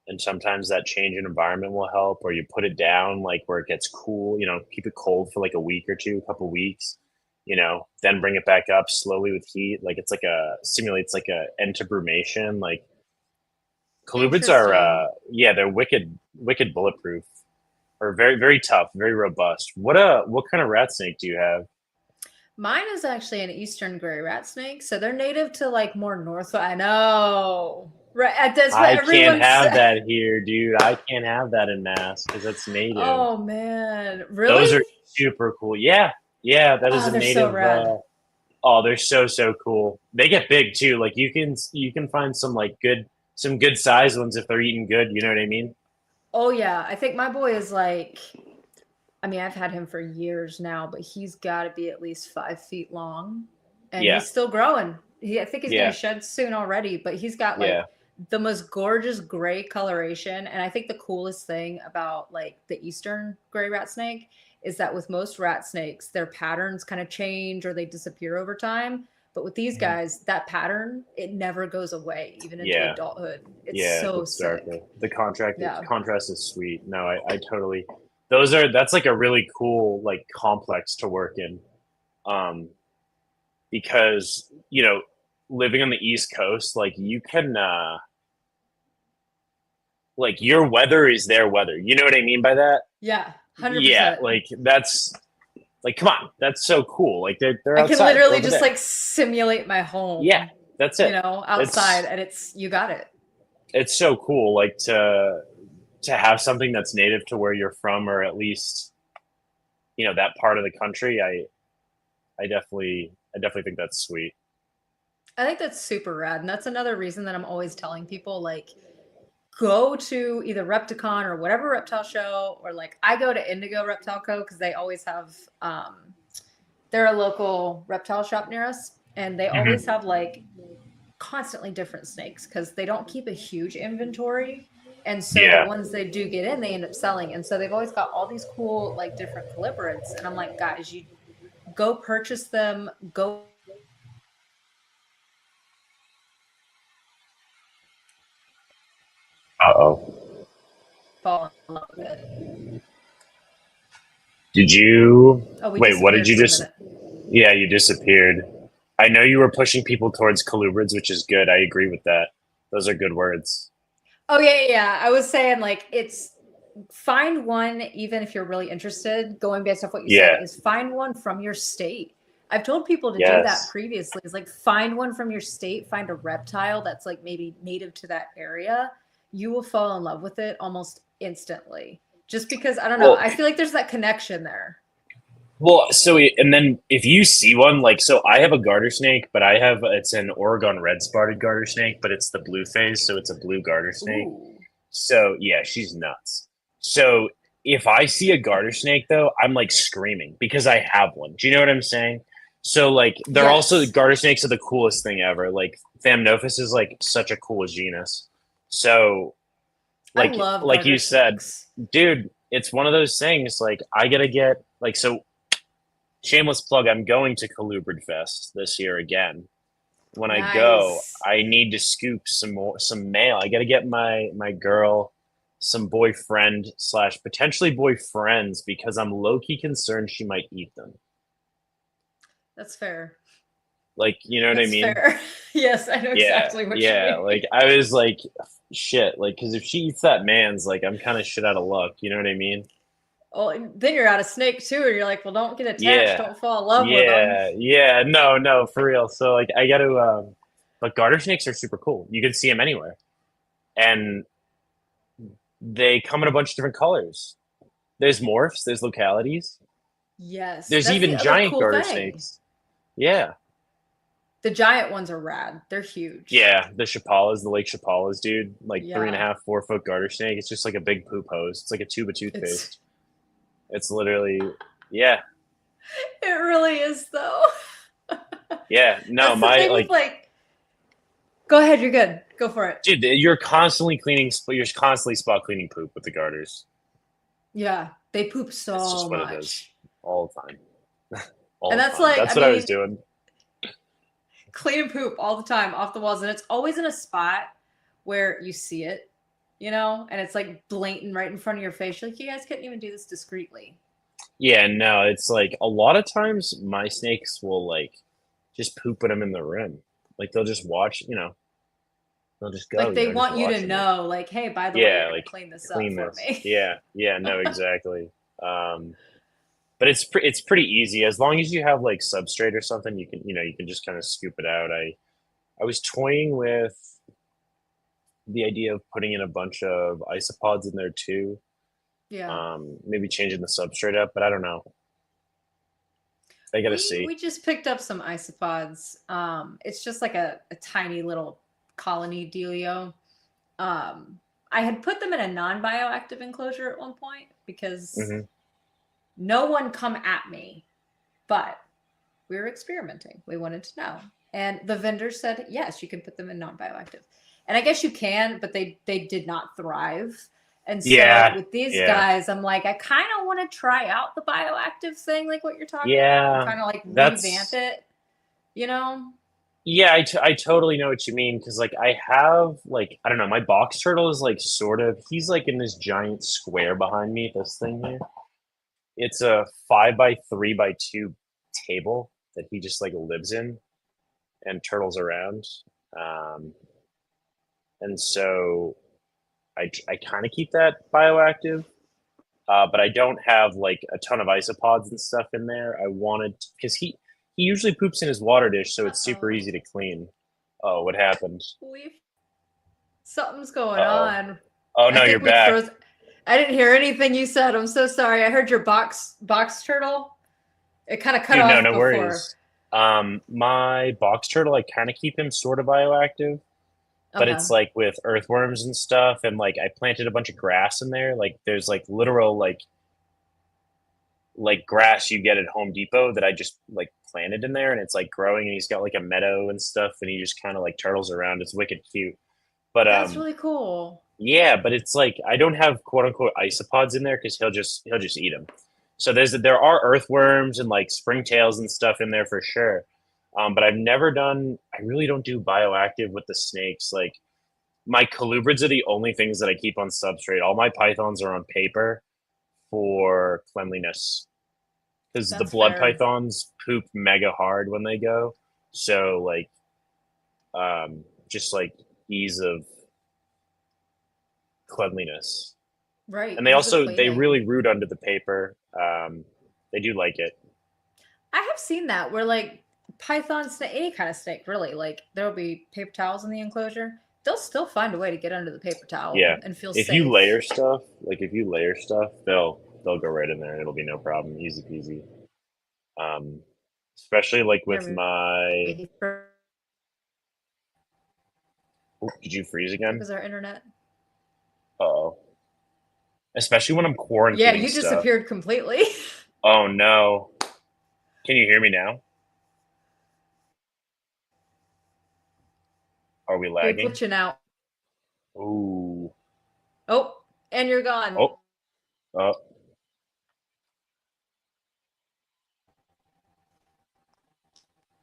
and sometimes that change in environment will help, or you put it down like where it gets cool. Keep it cold for like a week or two, a couple weeks. Then bring it back up slowly with heat. Like it's like simulates like a entobrumation. Like colubrids are, Interesting. yeah, they're wicked bulletproof, or very very tough, very robust. What kind of rat snake do you have? Mine is actually an eastern gray rat snake, so they're native to like more north. I know, right? That's what I can't everyone have said. that here, dude. I can't have that in Mass because that's native. Oh man, Those are really? super cool. Yeah, yeah, that is Oh, a they're so native. rad. Oh, they're so cool. They get big too. Like you can find some good sized ones if they're eating good. You know what I mean? Oh yeah, I think my boy is like. I mean, I've had him for years now, but he's got to be at least 5 feet long, and Yeah, he's still growing. I think he's gonna yeah, shed soon already, but he's got yeah. like the most gorgeous gray coloration. And I think the coolest thing about like the eastern gray rat snake is that with most rat snakes, their patterns kind of change or they disappear over time. But with these Mhm. guys, that pattern it never goes away, even into Yeah, adulthood. It's yeah. It so gets darker. sick. The Yeah. contrast is sweet. No, I totally. That's like a really cool like complex to work in. Um, because living on the East Coast, like you can, like your weather is their weather. You know what I mean by that? Yeah, Yeah, 100%. like that's like come on, that's so cool. Like they're I can outside, they're literally over just there. like simulate my Yeah, home, that's it. outside, It's and it's you got it. it's so cool, like to have something that's native to where you're from, or at least that part of the country. I definitely think that's sweet. I think that's super rad, and that's another reason that I'm always telling people like go to either Repticon or whatever reptile show, or like I go to Indigo Reptile Co. because they always have they're a local reptile shop near us, and they always Hmm. have like constantly different snakes because they don't keep a huge inventory. And so the Yeah. ones they do get in, they end up selling. And so they've always got all these cool, like different colubrids. And I'm like, guys, you go purchase them, go Uh-oh. fall in love with it. Did you Oh, we wait? What did disappeared you for a just? minute. Yeah, you disappeared. I know you were pushing people towards colubrids, which is good. I agree with that. Those are good words. Oh, yeah, yeah, yeah. I was saying, like, it's find one, even if you're really interested, going based off what you said, Yeah. is find one from your state. I've told people to do that Yes. previously, is like find one from your state, find a reptile that's like maybe native to that area. You will fall in love with it almost instantly. Just because, I don't know, Well, I feel like there's that connection there. and then if you see one, like, so I have a garter snake, but it's an Oregon red spotted garter snake, but it's the blue phase, so it's a blue garter snake. Ooh. So yeah, she's nuts. So if I see a garter snake though, I'm like screaming because I have one. Do you know what I'm saying? So like they're also Yes. garter snakes are the coolest thing ever. Like Thamnophis is like such a cool genus. So I like love like garter you said, snakes. dude, it's one of those things. Like I gotta get like so shameless plug. I'm going to Colubrid Fest this year again. When I go, Nice. I need to scoop some mail. I got to get my girl some boyfriend slash potentially boyfriends because I'm low key concerned she might eat them. That's fair. Like, you know what I That's mean? fair. Yes, I know Yeah, exactly what you yeah. mean. Like I was like, shit. Like, because if she eats that man's, like I'm kind of shit out of luck. You know what I mean? Well, and then you're out of snake too, and you're like, well, don't get attached, Yeah, don't fall in love with them. yeah, yeah. No, no, for real. So like, I got to. But garter snakes are super cool. You can see them anywhere, and they come in a bunch of different colors. There's morphs, there's localities, Yes, there's that's the even other giant cool garter thing. snakes. Yeah. The giant ones are rad. They're huge. Yeah, the Chapalas, the Lake Chapalas, dude. Like three and a Yeah, half, 4 foot garter snake. It's just like a big poop hose. It's like a tube of it's toothpaste. It's literally, yeah, It really is though. yeah. No, That's the my thing with like, like. Go ahead, you're good. Go for it. dude, you're constantly cleaning. You're constantly spot cleaning poop with the garters. Yeah, they poop It's so just what it is, much. all the time, And all the that's time. like, I That's what I was mean, doing. clean and poop all the time off the walls. And it's always in a spot where you see it, and it's like blatant right in front of your face. You're like, you guys couldn't even do this discreetly. Yeah, no, it's like a lot of times my snakes will like just poop when I'm in the room. Like they'll just watch, they'll just go, Like they just want you to watching me. know, like, hey, by the way, you're Yeah, going to like clean this up clean for this. me. Yeah, yeah, no, exactly. Um, but it's pretty easy as long as you have like substrate or something. You can just kind of scoop it out. I was toying with the idea of putting in a bunch of isopods in there too. Yeah. Maybe changing the substrate up, but I don't know. I gotta We see. just picked up some isopods. It's just like a tiny little colony dealio. Um, I had put them in a non-bioactive enclosure at one point because Hmm. no one come at me, but we were experimenting. We wanted to know. And the vendor said, yes, you can put them in non-bioactive. And I guess you can, but they did not thrive. And so Yeah, with these yeah, guys, I'm like, I kind of want to try out the bioactive thing, like what you're talking about, and yeah. kind of like revamp That's it, you know? Yeah, I totally know what you mean because like I have like I don't know, my box turtle is like sort of he's like in this giant square behind me. This thing here, it's a 5 by 3 by 2 table that he just like lives in and turtles around. Um, and so I kind of keep that bioactive, but I don't have like a ton of isopods and stuff in there. I wanted because he usually poops in his water dish, so it's super Uh-oh. easy to clean. Oh, what happened? We Something's going Uh-oh. on. Oh I no, you're think we back. froze. I didn't hear anything you said. I'm so sorry. I heard your box turtle. It kind of cut Dude, no, off no before. worries. My box turtle, I kind of keep him sort of bioactive, but Okay. it's like with earthworms and stuff, and like I planted a bunch of grass in there. Like there's like literal like grass you get at Home Depot that I just like planted in there, and it's like growing, and he's got like a meadow and stuff, and he just kind of like turtles around. It's wicked cute. But That's really cool. yeah, but it's like I don't have quote unquote isopods in there because he'll just eat them. So there are earthworms and like springtails and stuff in there for sure. But I've never done. I really don't do bioactive with the snakes. Like my colubrids are the only things that I keep on substrate. All my pythons are on paper for cleanliness because the That's blood fair. pythons poop mega hard when they go. So like just like ease of cleanliness. Right. And Ease of they cleaning. really root under the paper. They do like it. I have seen that where like pythons, any kind of snake, really, like there'll be paper towels in the enclosure. They'll still find a way to get under the paper towel Yeah, and feel if you safe. layer stuff, they'll go right in there and it'll be no problem, easy peasy. Um, especially like Hear with me? my. It Oh, did you freeze again? was our internet. Oh, especially when I'm Yeah, quarantining you stuff. disappeared completely. Oh no, can you hear me now? Are we You're lagging? glitching out. Ooh, Oh, and you're gone. oh, oh.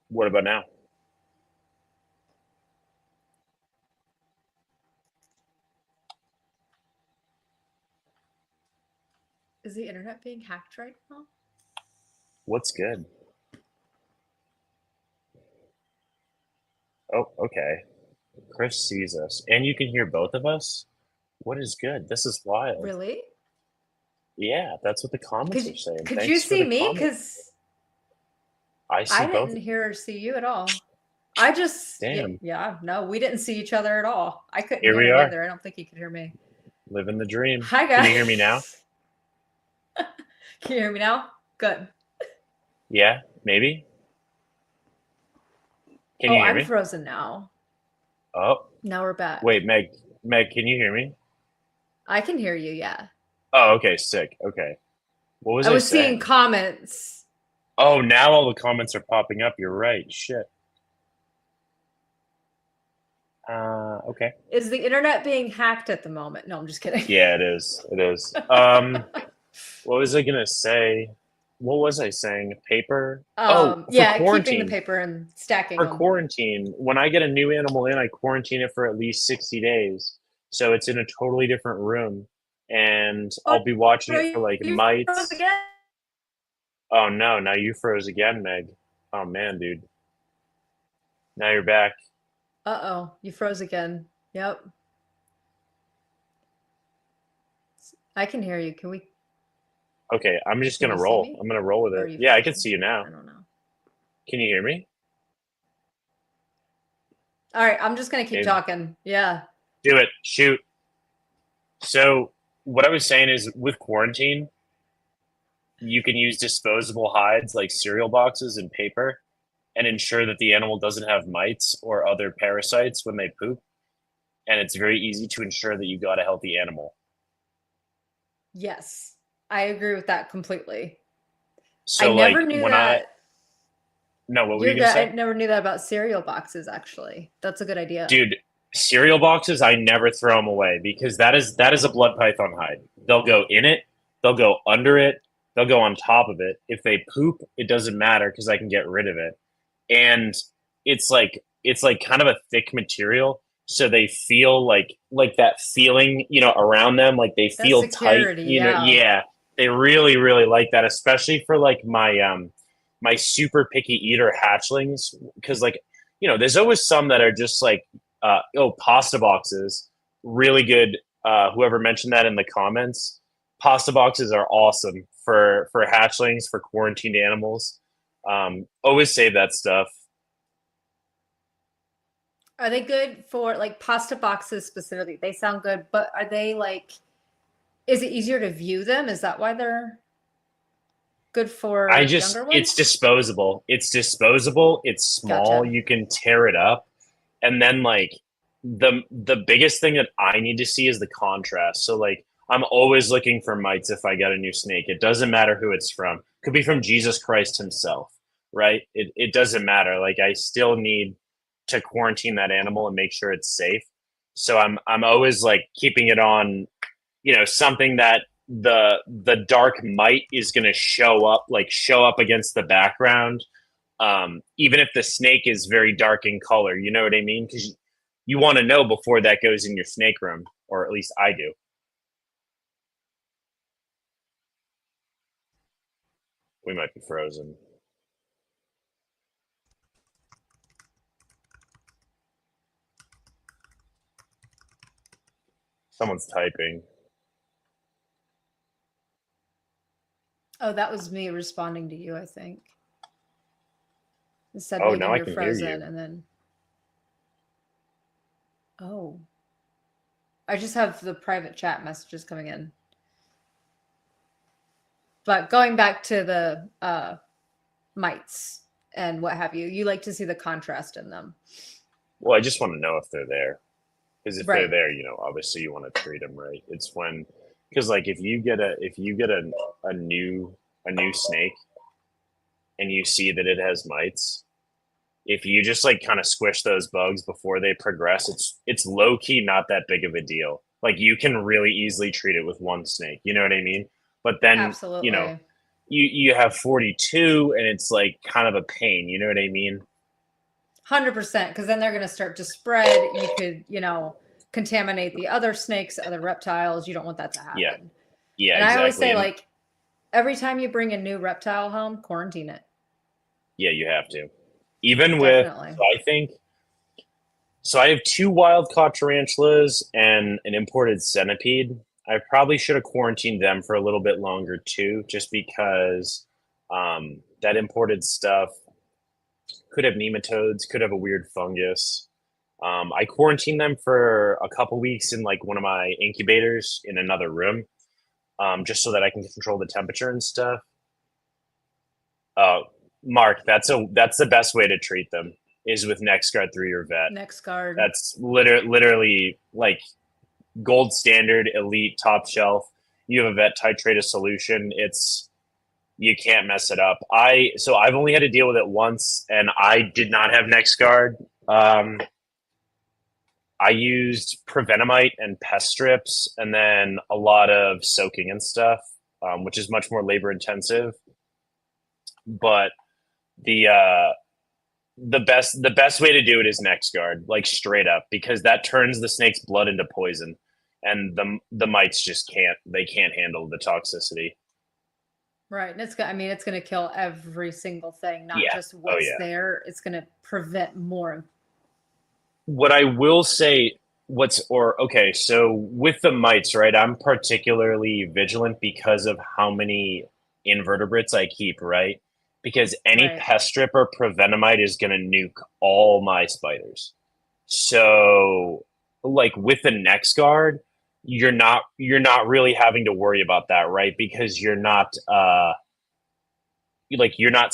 What about now? Is the internet being hacked right now? What's good? Oh, okay. Chris sees us, and you can hear both of us. What is good? This is wild. Really? Yeah, that's what the comments Could are saying. could you Thanks for see the me? comment. Because I see I both didn't of you. hear or see you at all. I just Damn. yeah, no, we didn't see each other at all. I couldn't Here hear we him are, either. I don't think he could hear me. living the dream. Hi Can you hear me now? guys. Can you hear me now? Good. Yeah, maybe. Can Oh, you hear I'm me? frozen now. Oh, Now we're back. wait, Meg, can you hear me? I can hear you, yeah. Oh, okay, sick. Okay. What was I I was seeing saying? comments. Oh, now all the comments are popping up. You're right. Shit. Okay. Is the internet being hacked at the moment? No, I'm just kidding. Yeah, it is. It is. What was I gonna say? What was I saying? Paper? Oh, for Yeah, keeping the quarantine. paper and stacking For them. quarantine, when I get a new animal in, I quarantine it for at least 60 days. So it's in a totally different room. And Oh I'll be watching no, it for like you froze mites. again. Oh no, now you froze again, Meg. Oh man, dude. Now you're back. Uh-oh, you froze again. Yep. I can hear you. Okay, I'm just Can gonna you see roll. me? I'm gonna roll with Or are it. you Yeah, I can frozen? see you now. I don't know. Can you hear me? All right, I'm just gonna keep Okay, talking. Yeah. do it. Shoot. So what I was saying is with quarantine, you can use disposable hides like cereal boxes and paper and ensure that the animal doesn't have mites or other parasites when they poop. And it's very easy to ensure that you got a healthy animal. Yes. I agree with that completely. I So never like knew when I that. no, what were You're you good. gonna I say? never knew that about cereal boxes, actually. That's a good idea. Dude, cereal boxes I never throw them away because that is a blood python hide. They'll go in it, they'll go under it, they'll go on top of it. If they poop, it doesn't matter because I can get rid of it. And it's like kind of a thick material, so they feel like that feeling, around them, like they That feel tight, security, yeah. yeah. They really, really like that, especially for like my super picky eater hatchlings, because like there's always some that are just like oh, pasta boxes, really good. Whoever mentioned that in the comments, pasta boxes are awesome for hatchlings, for quarantined animals. Always save that stuff. Are they good for like pasta boxes specifically? They sound good, but are they like, is it easier to view them? Is that why they're good for younger It's ones? disposable. It's disposable. It's small. Gotcha. You can tear it up, and then like the biggest thing that I need to see is the contrast. So like I'm always looking for mites if I get a new snake. It doesn't matter who it's from. Could be from Jesus Christ himself, right? It doesn't matter. Like I still need to quarantine that animal and make sure it's safe. So I'm always like keeping it on, something that the dark mite is going to show up against the background, even if the snake is very dark in color. You know what I mean? Because you want to know before that goes in your snake room, or at least I do. We might be frozen. Someone's typing. Oh, that was me responding to you, I think. It said, Oh, now Megan, I you're can hear frozen. you. And then, oh, I just have the private chat messages coming in. But going back to the mites and what have you, you like to see the contrast in them. Well, I just want to know if they're there. Because if they're Right. there, obviously you want to treat them right. It's when, because like if you get a new snake and you see that it has mites, if you just like kind of squish those bugs before they progress, it's low key not that big of a deal. Like you can really easily treat it with one snake. You know what I mean? But then Absolutely. you have 42, and it's like kind of a pain. You know what I mean? 100%. Because then they're going to start to spread. You could, contaminate the other snakes, other reptiles. You don't want that to Yeah, happen. yeah, And I always exactly. say, And like, every time you bring a new reptile home, quarantine it. yeah, you have to. Even with Definitely. so I think so. I have two wild caught tarantulas and an imported centipede. I probably should have quarantined them for a little bit longer too, just because that imported stuff could have nematodes, could have a weird fungus. I quarantined them for a couple weeks in like one of my incubators in another room, just so that I can control the temperature and stuff. Uh, Mark, that's the best way to treat them is with NexGard through your vet. Next card. That's literally like gold standard, elite, top shelf. You have a vet titrated solution. You can't mess it up. I've only had to deal with it once, and I did not have next guard. I used prevenamite and pest strips, and then a lot of soaking and stuff, which is much more labor intensive. But the the best way to do it is next guard, like straight up, because that turns the snake's blood into poison, and the mites just can't handle the toxicity. Right. And I mean, it's going to kill every single thing, not Yeah. just Oh what's yeah. there. It's going to prevent more. What I will say, okay, so with the mites, right? I'm particularly vigilant because of how many invertebrates I keep, right? Because any Right. pest strip or prevenamite is going to nuke all my spiders. So, like with the next guard, you're not really having to worry about that, right? Because you're not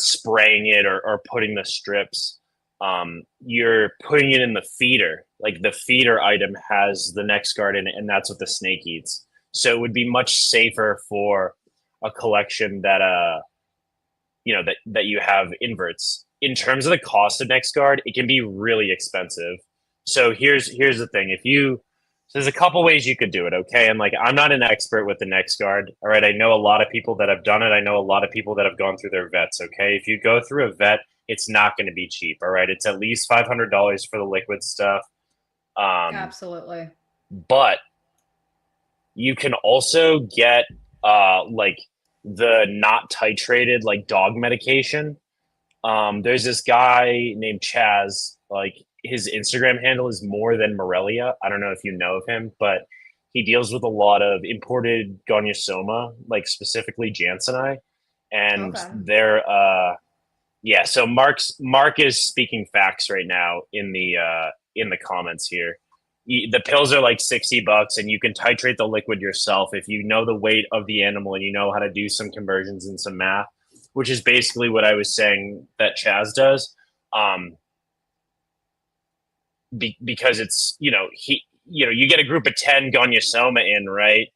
spraying it or putting the strips. You're putting it in the feeder. Like the feeder item has the next guard in it, and that's what the snake eats. So it would be much safer for a collection that you have inverts. In terms of the cost of next guard, it can be really expensive. So here's the thing: if you so there's a couple ways you could do it, okay? And like I'm not an expert with the next guard. All right, I know a lot of people that have done it. I know a lot of people that have gone through their vets, okay? If you go through a vet, it's not going to be cheap, all right? It's at least $500 for the liquid stuff. Um, Absolutely. but you can also get like the not titrated like dog medication. There's this guy named Chaz. Like his Instagram handle is more than Morelia. I don't know if you know of him, but he deals with a lot of imported Gonyosoma, like specifically Jansenii, and Okay. they're yeah. So Mark is speaking facts right now in the comments here. The pills are like $60, and you can titrate the liquid yourself if you know the weight of the animal and you know how to do some conversions and some math, which is basically what I was saying that Chaz does. Um, because it's you get a group of 10 Gonyosoma in, right?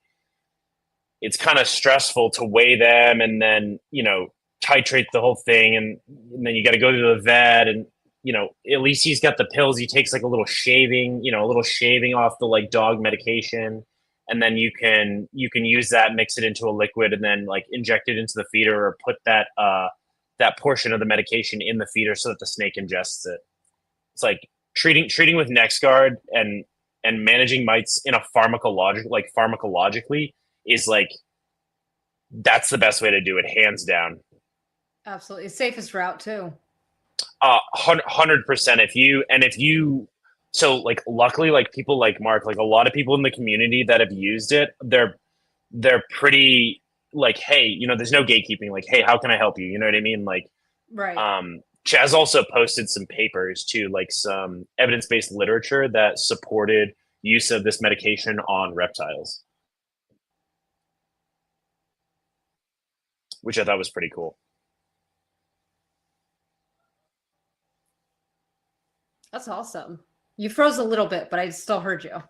It's kind of stressful to weigh them and then titrate the whole thing, and then you got to go to the vet, and at least he's got the pills. He takes like a little shaving off the like dog medication, and then you can use that, mix it into a liquid, and then like inject it into the feeder or put that portion of the medication in the feeder so that the snake ingests it. It's like treating with NexGard and managing mites in a pharmacologically is like that's the best way to do it, hands down. Absolutely. Safest route too. 100%. If you so like luckily like people like Mark, like a lot of people in the community that have used it, they're pretty like, hey, there's no gatekeeping. Like, hey, how can I help you? You know what I mean? Like, Right. Chaz also posted some papers too, like some evidence-based literature that supported use of this medication on reptiles, which I thought was pretty cool. That's awesome. You froze a little bit, but I still heard you.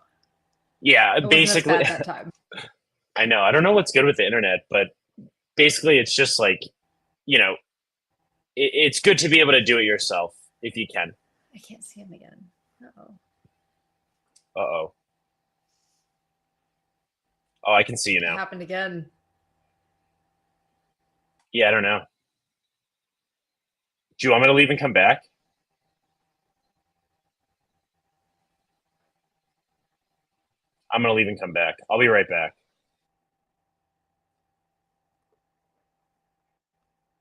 Yeah, It wasn't as basically, bad that time. I know. I don't know what's good with the internet, but basically, it's just like, you know, it's good to be able to do it yourself if you can. I can't see him again. Uh-oh. Uh oh. Oh, I can see you It now. happened again. Yeah, I don't know. Do you want me to leave and come back? I'm gonna leave and come back. I'll be right back.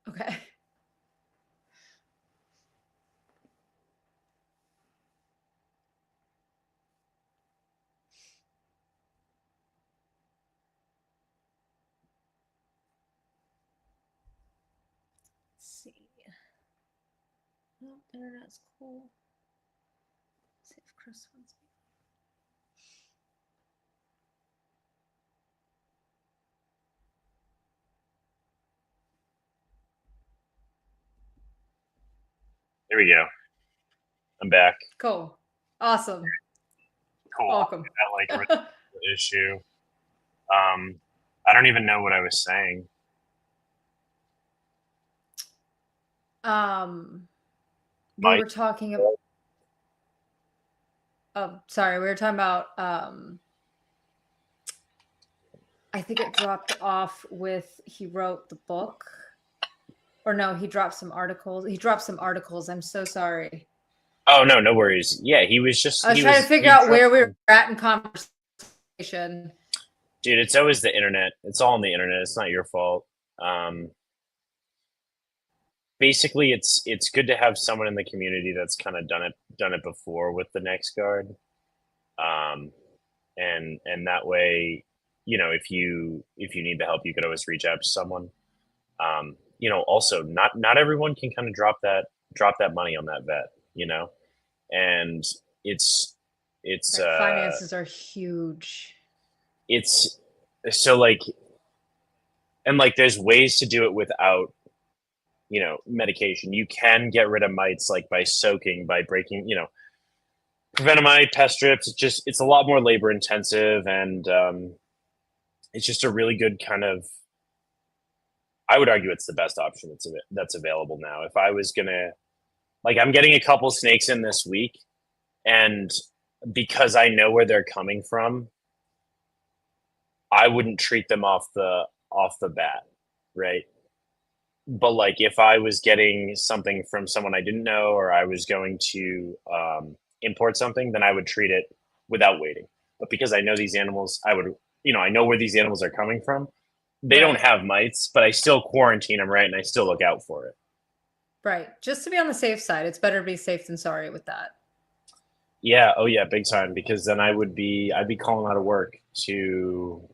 Okay. Let's see. Oh, internet's cool. Let's see if Chris wants me. Here we go. I'm back. Cool. Awesome. Cool. Welcome. That like issue. I don't even know what I was saying. Um, we Mike. were talking about. Oh, sorry. We were talking about. I think it dropped off with he wrote the book, or no, he dropped some articles. He dropped some articles. I'm so sorry. Oh no, no worries. Yeah, he was I just was trying to figure he out dropped. where we were at in conversation. Dude, it's always the internet. It's all on the internet. It's not your fault. Um, Basically, it's good to have someone in the community that's kind of done it before with the next guard. Um, and that way, if you need the help, you could always reach out to someone. Also, not everyone can kind of drop that money on that vet. And it's it's Right, uh finances are huge. it's so like and like there's ways to do it without medication. You can get rid of mites like by soaking, by breaking, prevenamide, pest strips. It's a lot more labor intensive, and it's just a really good kind of. I would argue it's the best option that's available now. If I was gonna I'm getting a couple snakes in this week, and because I know where they're coming from, I wouldn't treat them off the bat, right? But like if I was getting something from someone I didn't know, or I was going to import something, then I would treat it without waiting. But because I know these animals, I know where these animals are coming from. They don't Right. have mites, but I still quarantine them, right? And I still look out for it. Right. Just to be on the safe side. It's better to be safe than sorry with that. Yeah. Oh yeah, big time. Because then I'd be calling out of work to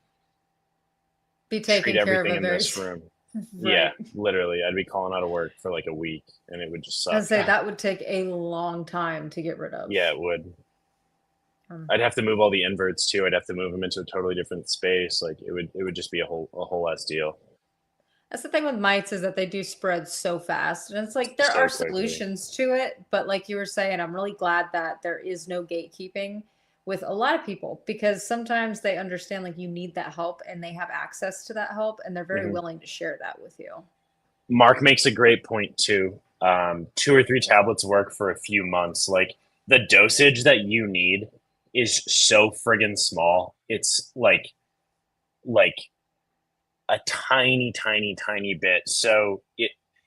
Be treat taking care of everything a in very this room. Yeah, right. literally, I'd be calling out of work for like a week, and it would just I'd suck. say that would take a long time to get rid of. Yeah, it would. Um, I'd have to move all the inverts too. I'd have to move them into a totally different space. Like it would just be a whole ass deal. that's the thing with mites is that they do spread so fast. And it's like there So are quickly. solutions to it, but like you were saying, I'm really glad that there is no gatekeeping with a lot of people because sometimes they understand like you need that help and they have access to that help and they're very hmm willing to share that with you. Mark makes a great point too. 2 or 3 tablets work for a few months. Like the dosage that you need is so friggin' small. It's like a tiny, tiny, tiny bit. So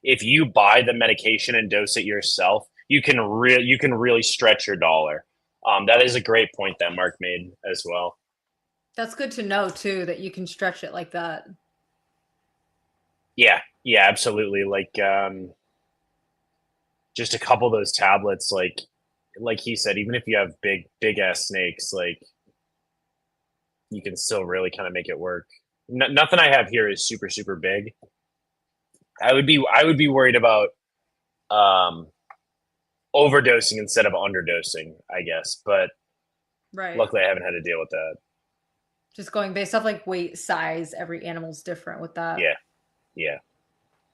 if you buy the medication and dose it yourself, you can really stretch your dollar. That is a great point that Mark made as well. That's good to know too that you can stretch it like that. Yeah, yeah, absolutely. Just a couple of those tablets, like he said, even if you have big ass snakes, like you can still really kind of make it work. Nothing I have here is super super big. I would be worried about um, overdosing instead of underdosing, I guess. But Right. luckily, I haven't had to deal with that. Just going based off like weight, size, every animal's different with that. Yeah, yeah,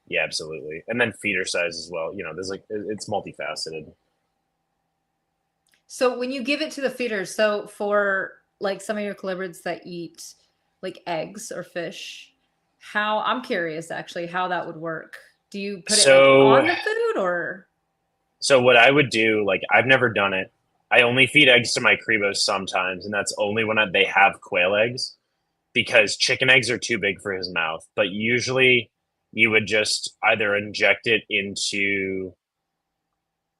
yeah, absolutely. And then feeder size as well. There's it's multifaceted. So when you give it to the feeders, so for like some of your colubrids that eat like eggs or fish, how I'm curious actually how that would work. Do you put it like So, on the food or so what I would do, like I've never done it. I only feed eggs to my Cribos sometimes, and that's only when they have quail eggs because chicken eggs are too big for his mouth. But usually, you would just either inject it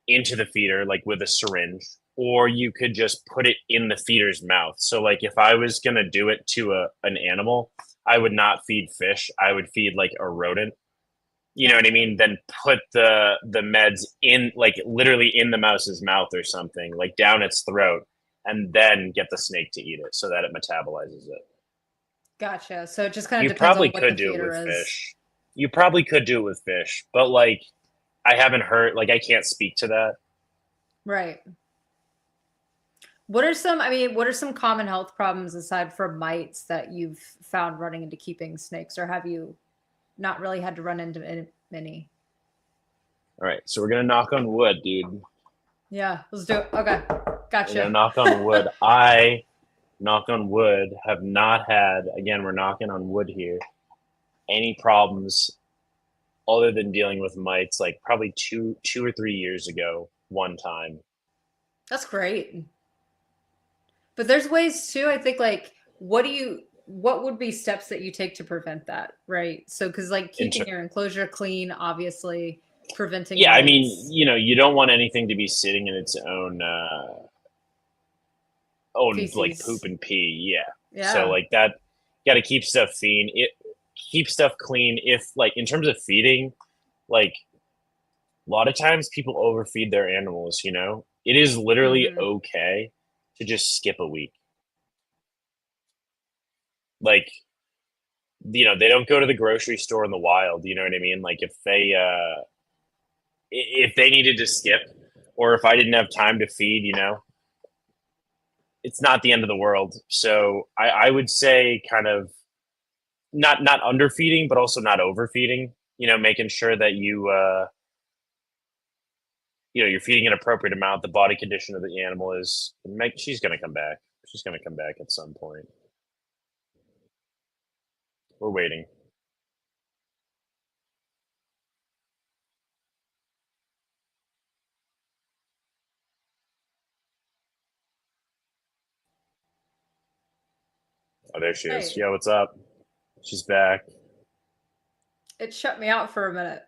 into the feeder like with a syringe, or you could just put it in the feeder's mouth. So like if I was going to do it to an animal, I would not feed fish. I would feed like a rodent. You know what I gotcha. mean? Then put the meds in like literally in the mouse's mouth or something, like down its throat, and then get the snake to eat it so that it metabolizes it. Gotcha. So it just kind of You depends on probably what the could do it feeder with is. fish. You probably could do it with fish, but like I haven't heard, like I can't speak to that. Right. What are some, I mean, what are some common health problems aside from mites that you've found running into keeping snakes, or have you not really had to run into many? All right, so we're gonna knock on wood, dude. Yeah, let's do it. Okay, We're gonna gotcha. knock on wood. I knock on wood have not had. Again, we're knocking on wood here. Any problems other than dealing with mites, like probably 2 or 3 years ago, one time. That's great. But there's ways too, I think, like, what would be steps that you take to prevent that, right? So, because like keeping Inter- your enclosure clean, obviously, preventing yeah, I mean, mites, you don't want anything to be sitting in its own like poop feces. and pee. Yeah. So Yeah. like that, got to keep stuff clean. Keep stuff clean. If like in terms of feeding, like a lot of times people overfeed their animals. It is literally Hmm. okay to just skip a week. Like they don't go to the grocery store in the wild. You know what I mean? Like if they needed to skip, or if I didn't have time to feed, it's not the end of the world. So I would say kind of not underfeeding, but also not overfeeding. Making sure that you're feeding an appropriate amount. The body condition of the animal is she's going to come back. She's going to come back at some point. We're waiting. Oh, there she is. Right. Yeah, what's up? She's back. It shut me out for a minute,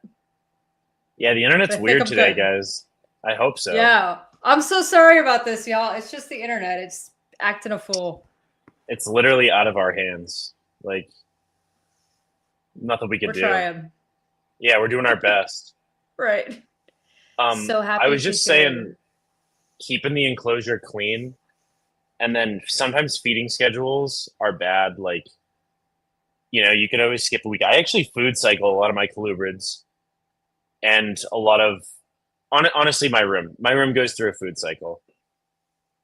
Yeah, the but internet's I think weird I'm today, good. guys. I hope so. Yeah. I'm so sorry about this, y'all. It's just the internet. It's acting a fool. It's literally out of our hands. Like nothing we We're could do. trying. Yeah, we're doing our best. Right. So I happy was she just saying, could. keeping the enclosure clean, and then sometimes feeding schedules are bad. Like, you could always skip a week. I actually food cycle a lot of my colubrids, and a lot of honestly, my room goes through a food cycle.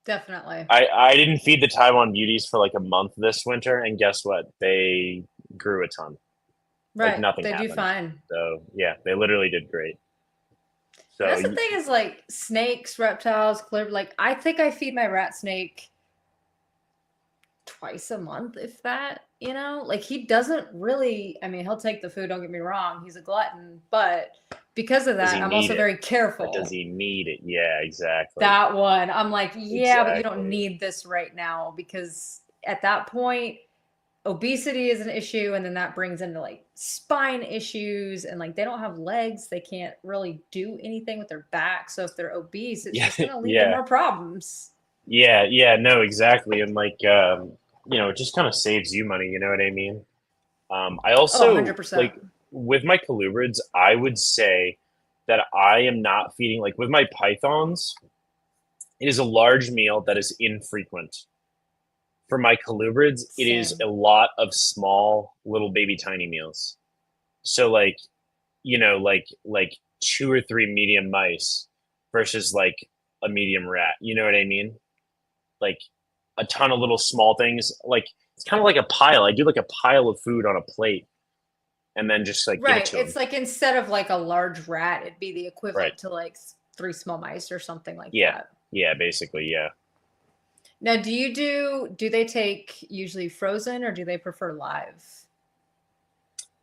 Definitely. I didn't feed the Taiwan beauties for like a month this winter, and guess what? They grew a ton. Like Right. nothing They do happened. fine. So yeah, they literally did great. And So that's the thing is like snakes, reptiles, like I think I feed my rat snake twice a month, if that, like he doesn't really, I mean, he'll take the food, don't get me wrong, he's a glutton, but because of does that, he I'm need also it, very or does careful. he need it? Yeah, exactly, That one, I'm like, yeah, but you don't exactly. need this right now because at that point, obesity is an issue. And then that brings into like spine issues. And like they don't have legs, they can't really do anything with their back. So if they're obese, it's Yeah, just going to lead to yeah, more problems. yeah. No, exactly. And like, it just kind of saves you money. You know what I mean? I Oh, also 100%. like with my colubrids. I would say that I am not feeding like with my pythons. It is a large meal that is infrequent. For my colubrids, it is a Same. lot of small, little baby tiny meals. So like, like 2 or 3 medium mice versus like a medium rat. You know what I mean? Like a ton of little small things. Like it's kind of like a pile. I do like a pile of food on a plate and then just like give it Right. to It's them. like instead of like a large rat, it'd be the Right. equivalent to like three small mice or something like Yeah. that. Yeah. Basically. Yeah. Now, do they take usually frozen or do they prefer live?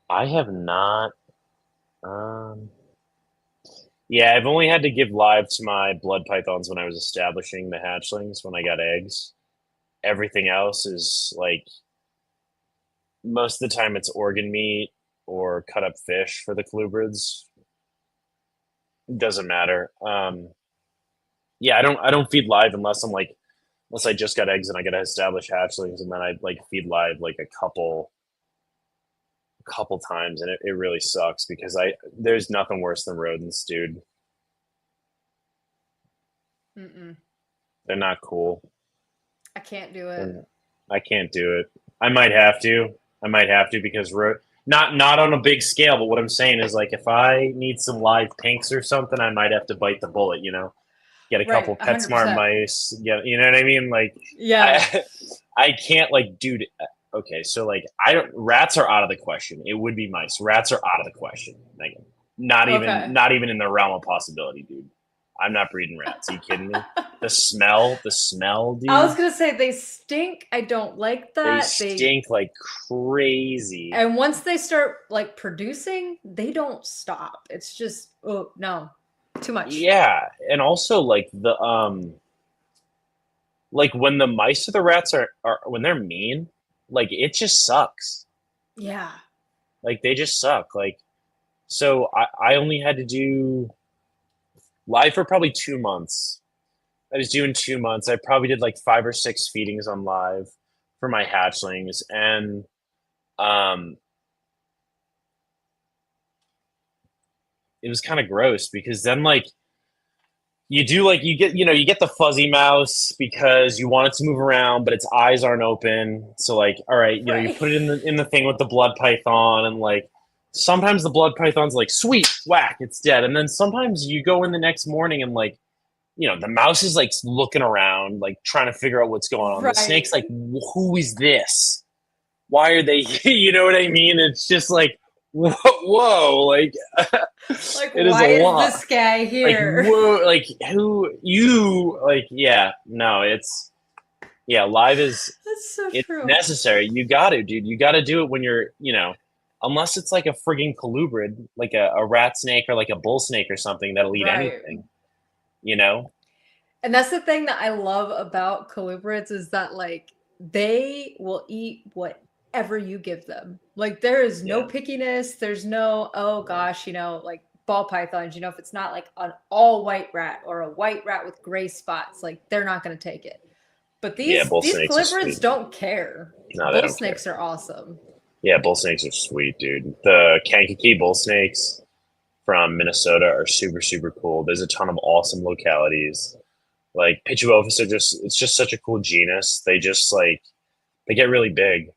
I have not. Um, yeah, I've only had to give live to my blood pythons when I was establishing the hatchlings when I got eggs. Everything else is like most of the time it's organ meat or cut up fish for the colubrids. It doesn't matter. Yeah, I don't feed live unless I just got eggs and I gotta establish hatchlings, and then I like feed live like a couple times, and it really sucks because there's nothing worse than rodents, dude. Mm-mm. They're not cool. I can't do it. They're, I can't do it. I might have to. I might have to because not on a big scale, but what I'm saying is like if I need some live pinks or something, I might have to bite the bullet. Get a Right. couple PetSmart 100%. mice. You know what I mean? Like Yeah. I I can't like, dude. Okay, so like I don't. Rats are out of the question. It would be mice. Rats are out of the question. Like not even Okay. not even in the realm of possibility, dude. I'm not breeding rats. Are you kidding me? The smell, I was dude. gonna say they stink. I don't like They that. They stink like crazy. and once they start like producing, they don't stop. It's just oh no, too much. Yeah, and also like when the mice or the rats are when they're mean, like it just sucks. Yeah. Like they just suck. Like so I only had to do live for probably 2 months. I was doing 2 months. I probably did like 5 or 6 feedings on live for my hatchlings, and um, it was kind of gross because then like you do like you get the fuzzy mouse because you want it to move around, but its eyes aren't open. So like, all right, you Right. put it in the thing with the blood python, and like sometimes the blood python's like sweet whack, it's dead, and then sometimes you go in the next morning and like the mouse is like looking around, like trying to figure out what's going on. The snake's Right. like, who is this? Why are they? You know what I mean? It's just like, whoa, like Like, it is a why is lot. this guy Like here? whoa, like who you like? Yeah, no, it's live is That's so it's true. necessary. You got to, dude. You got to do it when you're, unless it's like a frigging colubrid, like a rat snake or like a bull snake or something that'll eat Right. anything. You know? And that's the thing that I love about colubrids is that like they will eat whatever you give them. Like there is no Yeah. pickiness. There's no, oh gosh, like ball pythons, if it's not like an all white rat or a white rat with gray spots, like they're not going to take it. But Yeah, these bull these snakes are colubrids sweet. don't care. No, they Bull don't care. snakes are awesome. Yeah, bull snakes are sweet, dude. The Kankakee bull snakes from Minnesota are super, super cool. There's a ton of awesome localities. Like Pituophis are it's just such a cool genus. They just like they get really big.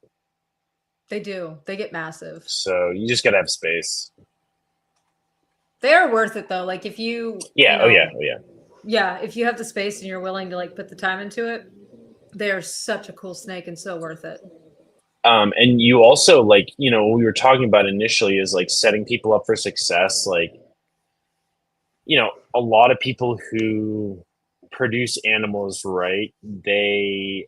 They do. They get massive. So you just gotta have space. They are worth it though. Like if you Yeah, oh yeah, know, oh yeah. yeah, if you have the space and you're willing to like put the time into it, they're such a cool snake and so worth it. And you also like, what we were talking about initially is like setting people up for success. Like, a lot of people who produce animals right, they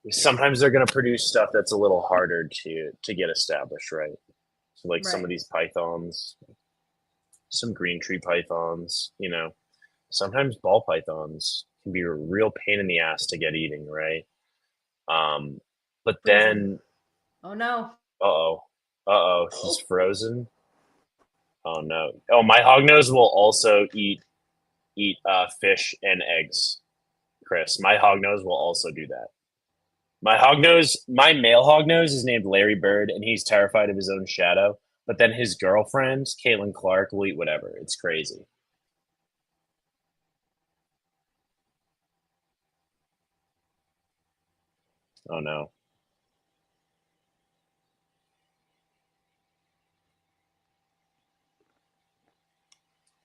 sometimes they're going to produce stuff that's a little harder to get established right. So like some of Right. these pythons, some green tree pythons, sometimes ball pythons can be a real pain in the ass to get eating right. um but Freezing. then Oh no. uh-oh, uh-oh, she's Oh. frozen. Oh no. Oh, my hognose will also eat fish and eggs, Chris. My hognose will also do that. My male hognose is named Larry Bird, and he's terrified of his own shadow. But then his girlfriend, Caitlin Clark, will eat whatever. It's crazy. Oh no.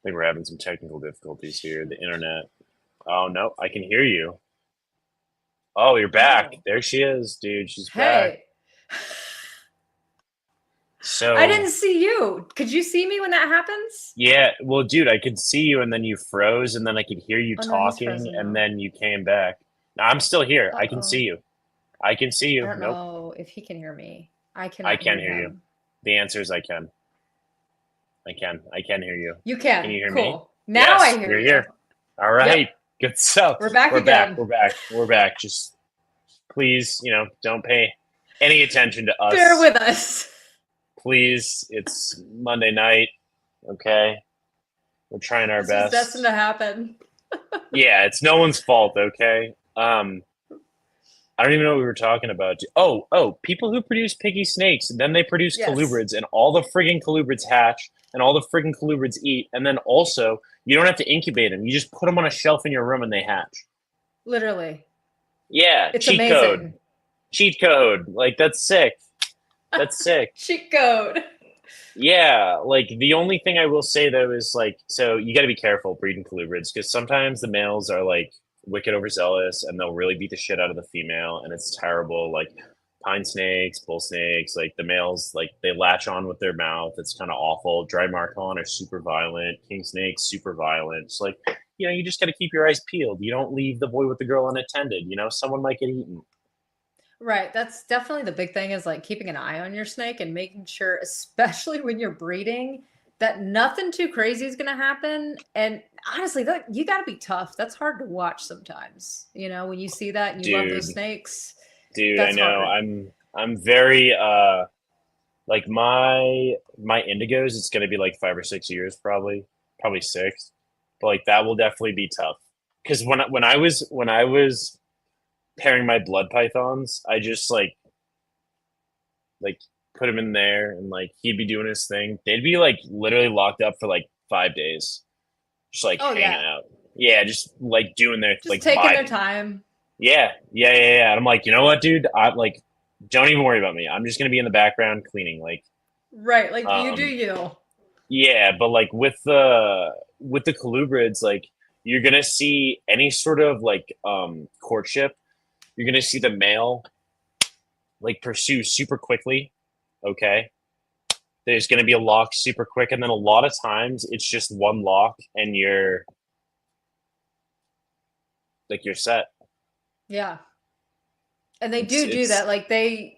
I think we're having some technical difficulties here. The internet. Oh no, I can hear you. Oh, you're back. Oh. There she is, dude. She's back. Hey. I So didn't see you. Could you see me when that happens? yeah, well, dude, I could see you, and then you froze, and then I could hear you Oh no, he's talking, frozen and now. then you came back. Now, I'm still here. I can see Uh-oh. you. I can see I you. don't Nope, know if he can hear me. I I cannot can hear hear you. him. The answer is I can. I can. I can hear you. You Can can. you hear me? Cool. Now I Yes, hear you're you. here. All Yep. right. Good stuff. We're back We're back. again. We're back. We're back. Just please, don't pay any attention to Bear us. with us. Please. It's Monday night. Okay. We're trying our This was destined best. to happen. Yeah, it's no one's fault, okay? I don't even know what we were talking about. Oh, people who produce piggy snakes, and then they produce Yes. colubrids, and all the friggin' colubrids hatch, and all the friggin' colubrids eat, and then also you don't have to incubate them. You just put them on a shelf in your room, and they hatch. Literally. Yeah, It's cheat code, amazing. cheat code. Like that's sick. That's sick. Cheat code. Yeah, like the only thing I will say though is like, so you got to be careful breeding colubrids because sometimes the males are like wicked overzealous and they'll really beat the shit out of the female, and it's terrible. Like pine snakes, bull snakes, like the males, like they latch on with their mouth. It's kind of awful. Dry marcon are super violent. King snakes, super violent. It's like, you just got to keep your eyes peeled. You don't leave the boy with the girl unattended. Someone might get eaten. Right, that's definitely the big thing is, like, keeping an eye on your snake and making sure, especially when you're breeding, that nothing too crazy is gonna happen, and honestly, that you gotta be tough. That's hard to watch sometimes, when you see that and you love those Dude, snakes, dude, I that's know. hard. I'm very like my indigos, it's gonna be like 5 or 6 years probably six. But like that will definitely be tough. Because when I was pairing my blood pythons, I just like put him in there and like he'd be doing his thing. They'd be like literally locked up for like 5 days, just like Oh, hanging yeah. out. Yeah, just like doing their Just like taking their vibing. time. Yeah. And I'm like, you know what, dude? I like don't even worry about me. I'm just gonna be in the background cleaning. Right, like, you do Um, you. yeah, but like with the colubrids, like you're gonna see any sort of like courtship. You're gonna see the male like pursue super quickly. Okay, there's gonna be a lock super quick, and then a lot of times it's just one lock, and you're set. Yeah. And they It's do it's that.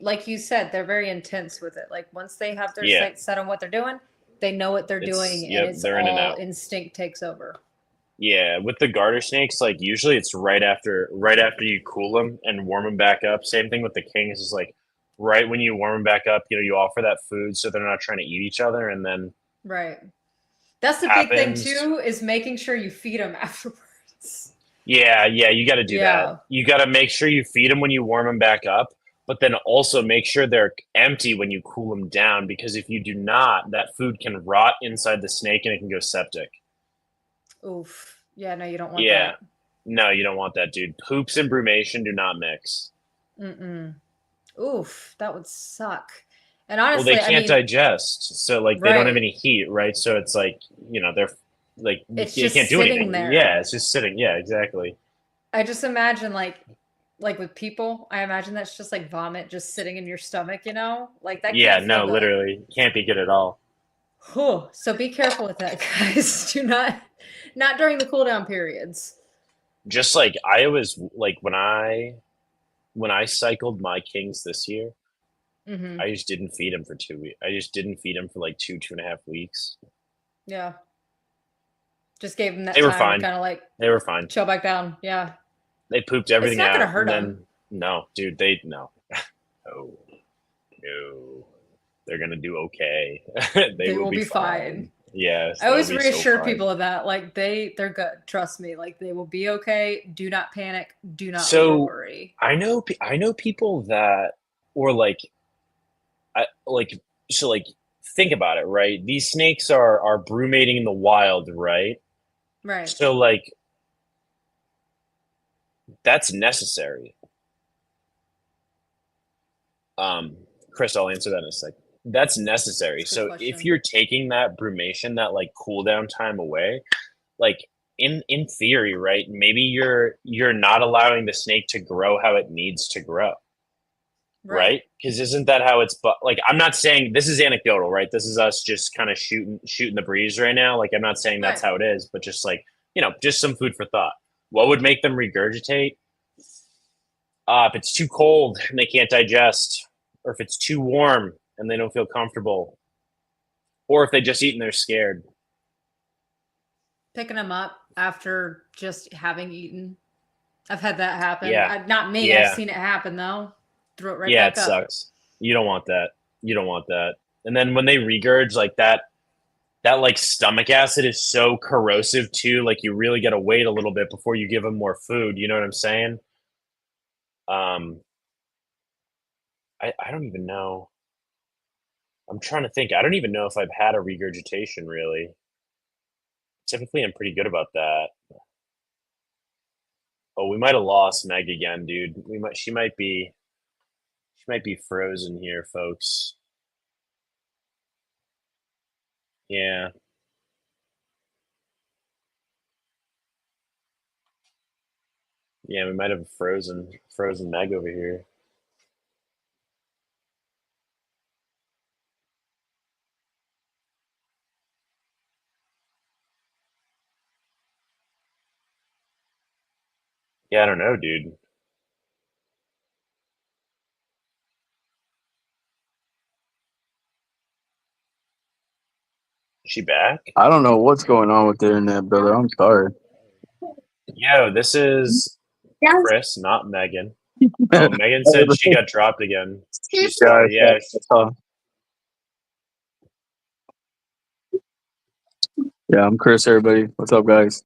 Like you said, they're very intense with it. Like once they have their yeah, sights set on what they're doing, they know what they're it's doing, and yep, it's they're in and all out. instinct takes over. Yeah, with the garter snakes, like usually it's right after you cool them and warm them back up. Same thing with the kings is like right when you warm them back up, you offer that food so they're not trying to eat each other, and then Right. That's the big thing happens. too, is making sure you feed them afterwards. Yeah, you got to do that. Yeah. You got to make sure you feed them when you warm them back up, but then also make sure they're empty when you cool them down because if you do not, that food can rot inside the snake and it can go septic. Oof. Yeah, no, you don't want Yeah. that. No, you don't want that, dude. Poops and brumation do not mix. Mm-mm. Oof, that would suck. And Well, they honestly, I can't mean, digest, so like they don't have right. any heat, right? So it's like they're like It's they can't just do sitting anything. Yeah, there. it's just sitting. Yeah, exactly. I just imagine like with people, I imagine that's just like vomit just sitting in your stomach. Like that Yeah, can't feel no, good. literally can't be good at all. Whew. So be careful with that, guys. Do not during the cool down periods. Just like I was like when I cycled my kings this year, Hmm. I just didn't feed him for 2 weeks. I just didn't feed him for like 2.5 weeks. Yeah. Just gave them They that were time to fine. kind of like They were fine. chill back down. Yeah. They pooped It's everything not going to out, hurt and them. then no, dude, they no, no, no. They're gonna do okay. They They will will be be fine. fine. Yes, I they'll always be so reassure fine. people of that. Like they're good. Trust me. Like they will be okay. Do not panic. Do not over So worry. I know people that or like I like so like think about it, right? These snakes are brumating in the wild, right? Right. So like that's necessary. Um, Chris, I'll answer that in a sec. That's necessary. It's a good So if question. you're taking that brumation, that like cool down time away, like in theory, right? Maybe you're not allowing the snake to grow how it needs to grow, Right. right? Because isn't that how it's? But like, I'm not saying this is anecdotal, right? This is us just kind of shooting the breeze right now. Like, I'm not saying that's Right. how it is, but just like just some food for thought. What would make them regurgitate? If it's too cold and they can't digest, or if it's too warm and they don't feel comfortable, or if they just eat and they're scared. Picking them up after just having eaten. I've had that happen. Yeah, Not me. I've yeah, seen it happen though. Throw it right yeah. back It up. sucks. You don't want that. You don't want that. And then when they regurge, like that like stomach acid is so corrosive too. Like you really got to wait a little bit before you give them more food. You know what I'm saying? Um, I don't even know. I'm trying to think. I don't even know if I've had a regurgitation really. Typically, I'm pretty good about that. Oh, we might have lost Meg again, dude. We might. She might be frozen here, folks. Yeah, yeah. We might have frozen Meg over here. Yeah, I don't know, dude. Is she back? I don't know what's going on with the internet, brother. I'm sorry. Yo, this is Chris, not Megan. Oh, Megan said she got dropped again. She's Yeah, sorry. Yeah, I saw. Yeah, I'm Chris. Everybody, what's up, guys?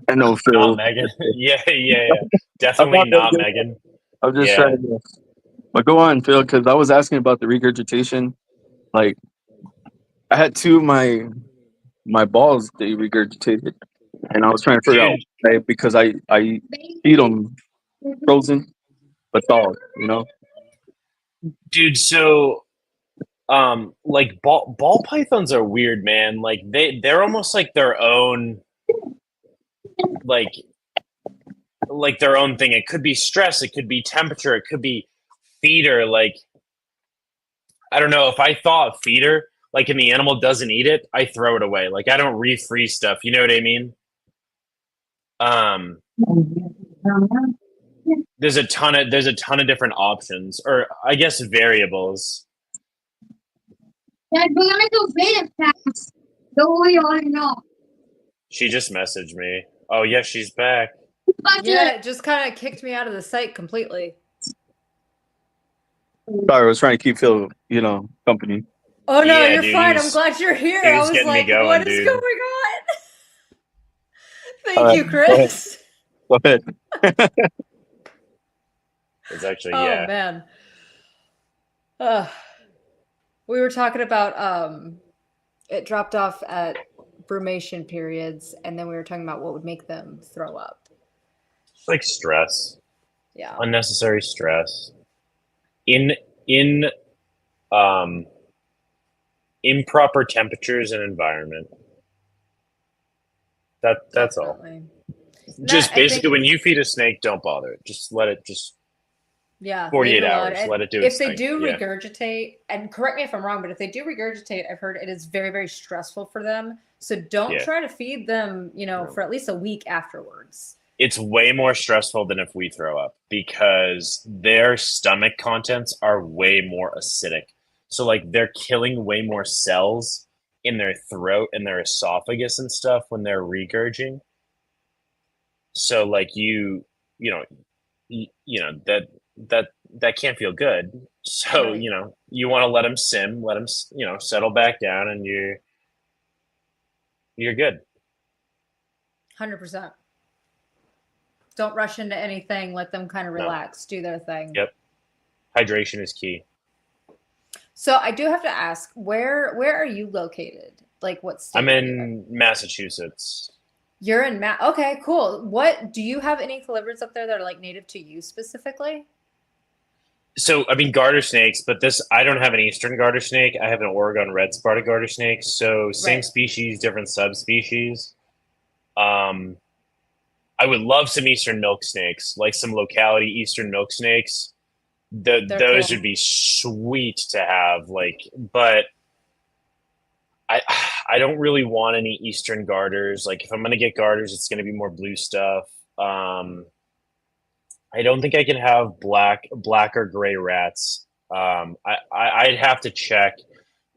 I know not Phil. Megan. Yeah. I'm Definitely not that not good. Megan. I'm just Yeah. trying to. But go on, Phil, because I was asking about the regurgitation. Like, I had two of my balls they regurgitated, and I was trying to figure out Dude, why, because I feed them frozen but thawed. You know. so like ball pythons are weird, man. Like they're almost like their own like their own thing. It could be stress, it could be temperature, it could be feeder. Like I don't know, if I thaw a feeder, like and the animal doesn't eat it, I throw it away. Like I don't refreeze stuff. You know what I mean? Um, there's a ton of different options, or I guess variables. Dad, we're gonna go beta fast. Don't worry, already know. She just messaged me. Oh yeah, she's back. Yeah, it just kind of kicked me out of the site completely. Sorry, I was trying to keep Phil, company. Oh no, Yeah, you're dude, he fine. I'm was glad you're here. he I was was getting me like, going, what is going dude. on? All Thank right, you, Chris. go ahead. It's actually Oh yeah. man. Uh, we were talking about it dropped off at brumation periods, and then we were talking about what would make them throw up. It's like stress, Yeah. unnecessary stress in in um improper temperatures and environment. That's all. Definitely. And that Just I basically, think, when you feed a snake, don't bother it. Just let it just yeah, leave it 48 alone. hours. And Let it do if its they thing. do Yeah. regurgitate, and correct me if I'm wrong, but if they do regurgitate, I've heard it is very, very stressful for them. So don't Yeah. try to feed them, No. for at least a week afterwards. It's way more stressful than if we throw up because their stomach contents are way more acidic. So like they're killing way more cells in their throat and their esophagus and stuff when they're regurging. So like that can't feel good. So Right. you want to let them sim, let them settle back down, and you're good. 100%. Don't rush into anything. Let them kind of No. relax, do their thing. Yep. Hydration is key. So I do have to ask, where are you located? Like what I'm state are you in? in Massachusetts. You're in Okay, cool. What do you have any colubrids up there that are like native to you specifically? So I mean garter snakes, but this I don't have an eastern garter snake. I have an Oregon red spotted garter snake. So same Right. species, different subspecies. Um, I would love some eastern milk snakes, like some locality eastern milk snakes. They're Those cool. would be sweet to have. Like, but I I don't really want any eastern garters. Like, if I'm gonna get garters, it's gonna be more blue stuff. Um, I don't think I can have black or gray rats. I'd have to check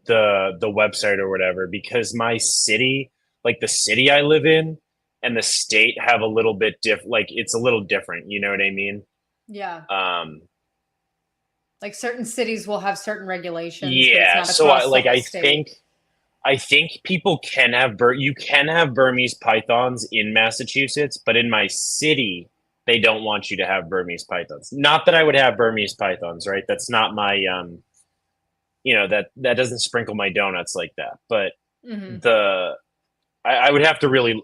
the website or whatever because my city, like the city I live in, and the state have a little bit like it's a little different. You know what I mean? Yeah. Um, Like certain cities will have certain regulations, but it's yeah. not So I across the like whole state. I think people can have you can have Burmese pythons in Massachusetts, but in my city they don't want you to have Burmese pythons. Not that I would have Burmese pythons, right? That's not my that doesn't sprinkle my donuts like that. But Hmm. the I would have to really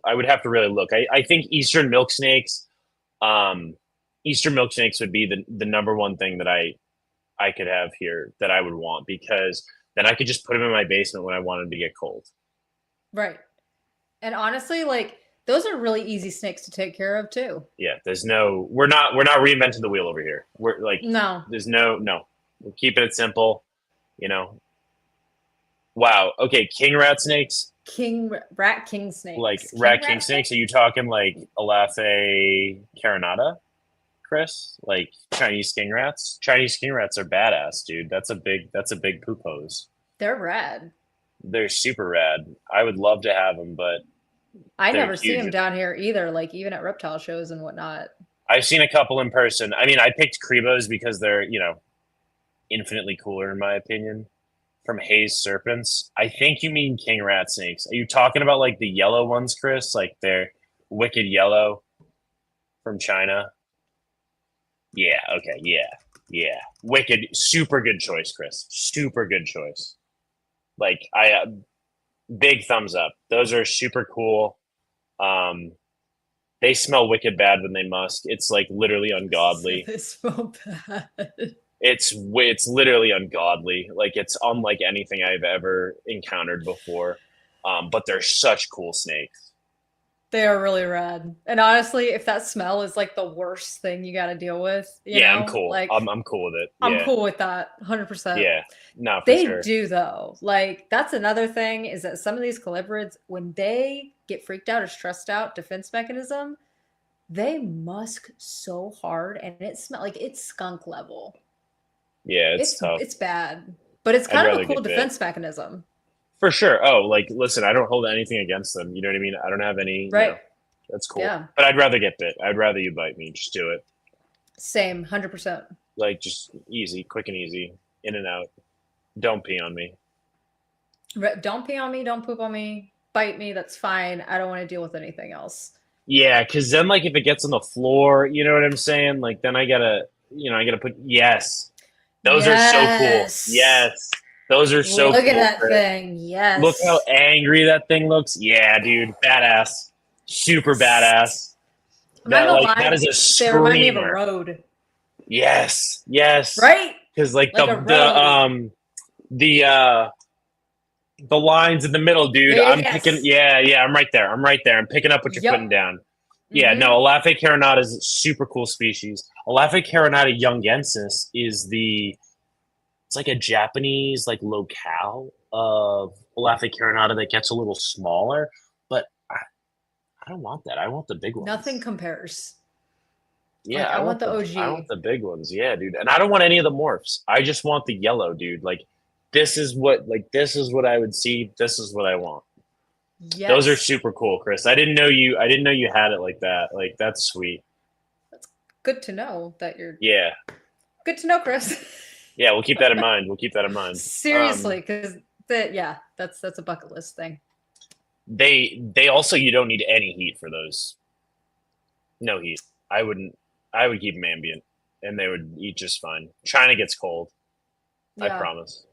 look. I think um Eastern milk snakes would be the number one thing that I could have here that I would want because then I could just put them in my basement when I wanted to get cold. Right. And honestly, like those are really easy snakes to take care of too. Yeah, we're not reinventing the wheel over here. We're like No. there's no. We're keeping it simple, you know. Wow. Okay, king rat snakes, Rat king like snakes. rat king snakes. Are you talking like Elaphate carinata, Chris? Like Chinese king rats? Chinese king rats are badass, dude. That's a big poop hose. They're rad. They're super rad. I would love to have them, but I they're never see huge. them down here either, like even at reptile shows and whatnot. I've seen a couple in person. I mean, I picked Cribos because they're, infinitely cooler in my opinion. From Hayes serpents. I think you mean king rat snakes. Are you talking about like the yellow ones, Chris? Like they're wicked yellow from China? Yeah, okay, yeah. Yeah. Wicked, super good choice, Chris. Super good choice. Like big thumbs up. Those are super cool. Um they smell wicked bad when they musk. It's like literally ungodly. They smell bad. It's literally ungodly. Like it's unlike anything I've ever encountered before. But they're such cool snakes. They are really rad. And honestly, if that smell is like the worst thing you got to deal with, Yeah, I'm know, cool. like I'm cool with it. I'm Yeah, cool with that 100%. yeah. No, for They sure. do though. Like that's another thing is that some of these colubrids, when they get freaked out or stressed out, defense mechanism, they musk so hard and it smells like it's skunk level. Yeah, it's tough. It's bad, but it's I'd kind of rather a cool get bit. defense mechanism. For sure. Oh, like listen, I don't hold anything against them. You know what I mean? I don't have any. Right. That's cool. Yeah. But I'd rather get bit. I'd rather you bite me. Just do it. Same, 100%. Like just easy, quick and easy, in and out. Don't pee on me. Don't pee on me, don't poop on me, bite me, that's fine. I don't want to deal with anything else. Yeah, because then like if it gets on the floor, you know what I'm saying? Like then I gotta put yes. Those are so cool. Yes. Those are so Look cool. at that thing. Yes. Look how angry that thing looks. Yeah, dude. Badass. Super badass. That is a they remind me of a screamer. road. Yes. Yes. Right? Because like Like the lines in the middle, dude. Yes. I'm picking I'm right there. I'm picking up what you're putting down. Yeah, Mhm. no, Elaphate carinata is a super cool species. Elaphate carinata youngensis is it's like a Japanese like locale of Elaphate carinata that gets a little smaller, but I don't want that. I want the big ones. Nothing compares. Yeah, Like, I want the OG. I want the big ones. Yeah, dude. And I don't want any of the morphs. I just want the yellow, dude. Like this is what I would see. This is what I want. Yes. Those are super cool, Chris. I didn't know you had it like that. Like that's sweet. That's good to know that you're Yeah. Good to know, Chris. Yeah, we'll keep that in mind. Seriously, because that's a bucket list thing. They also you don't need any heat for those. No heat. I would keep them ambient and they would eat just fine. China gets cold. Yeah, I promise.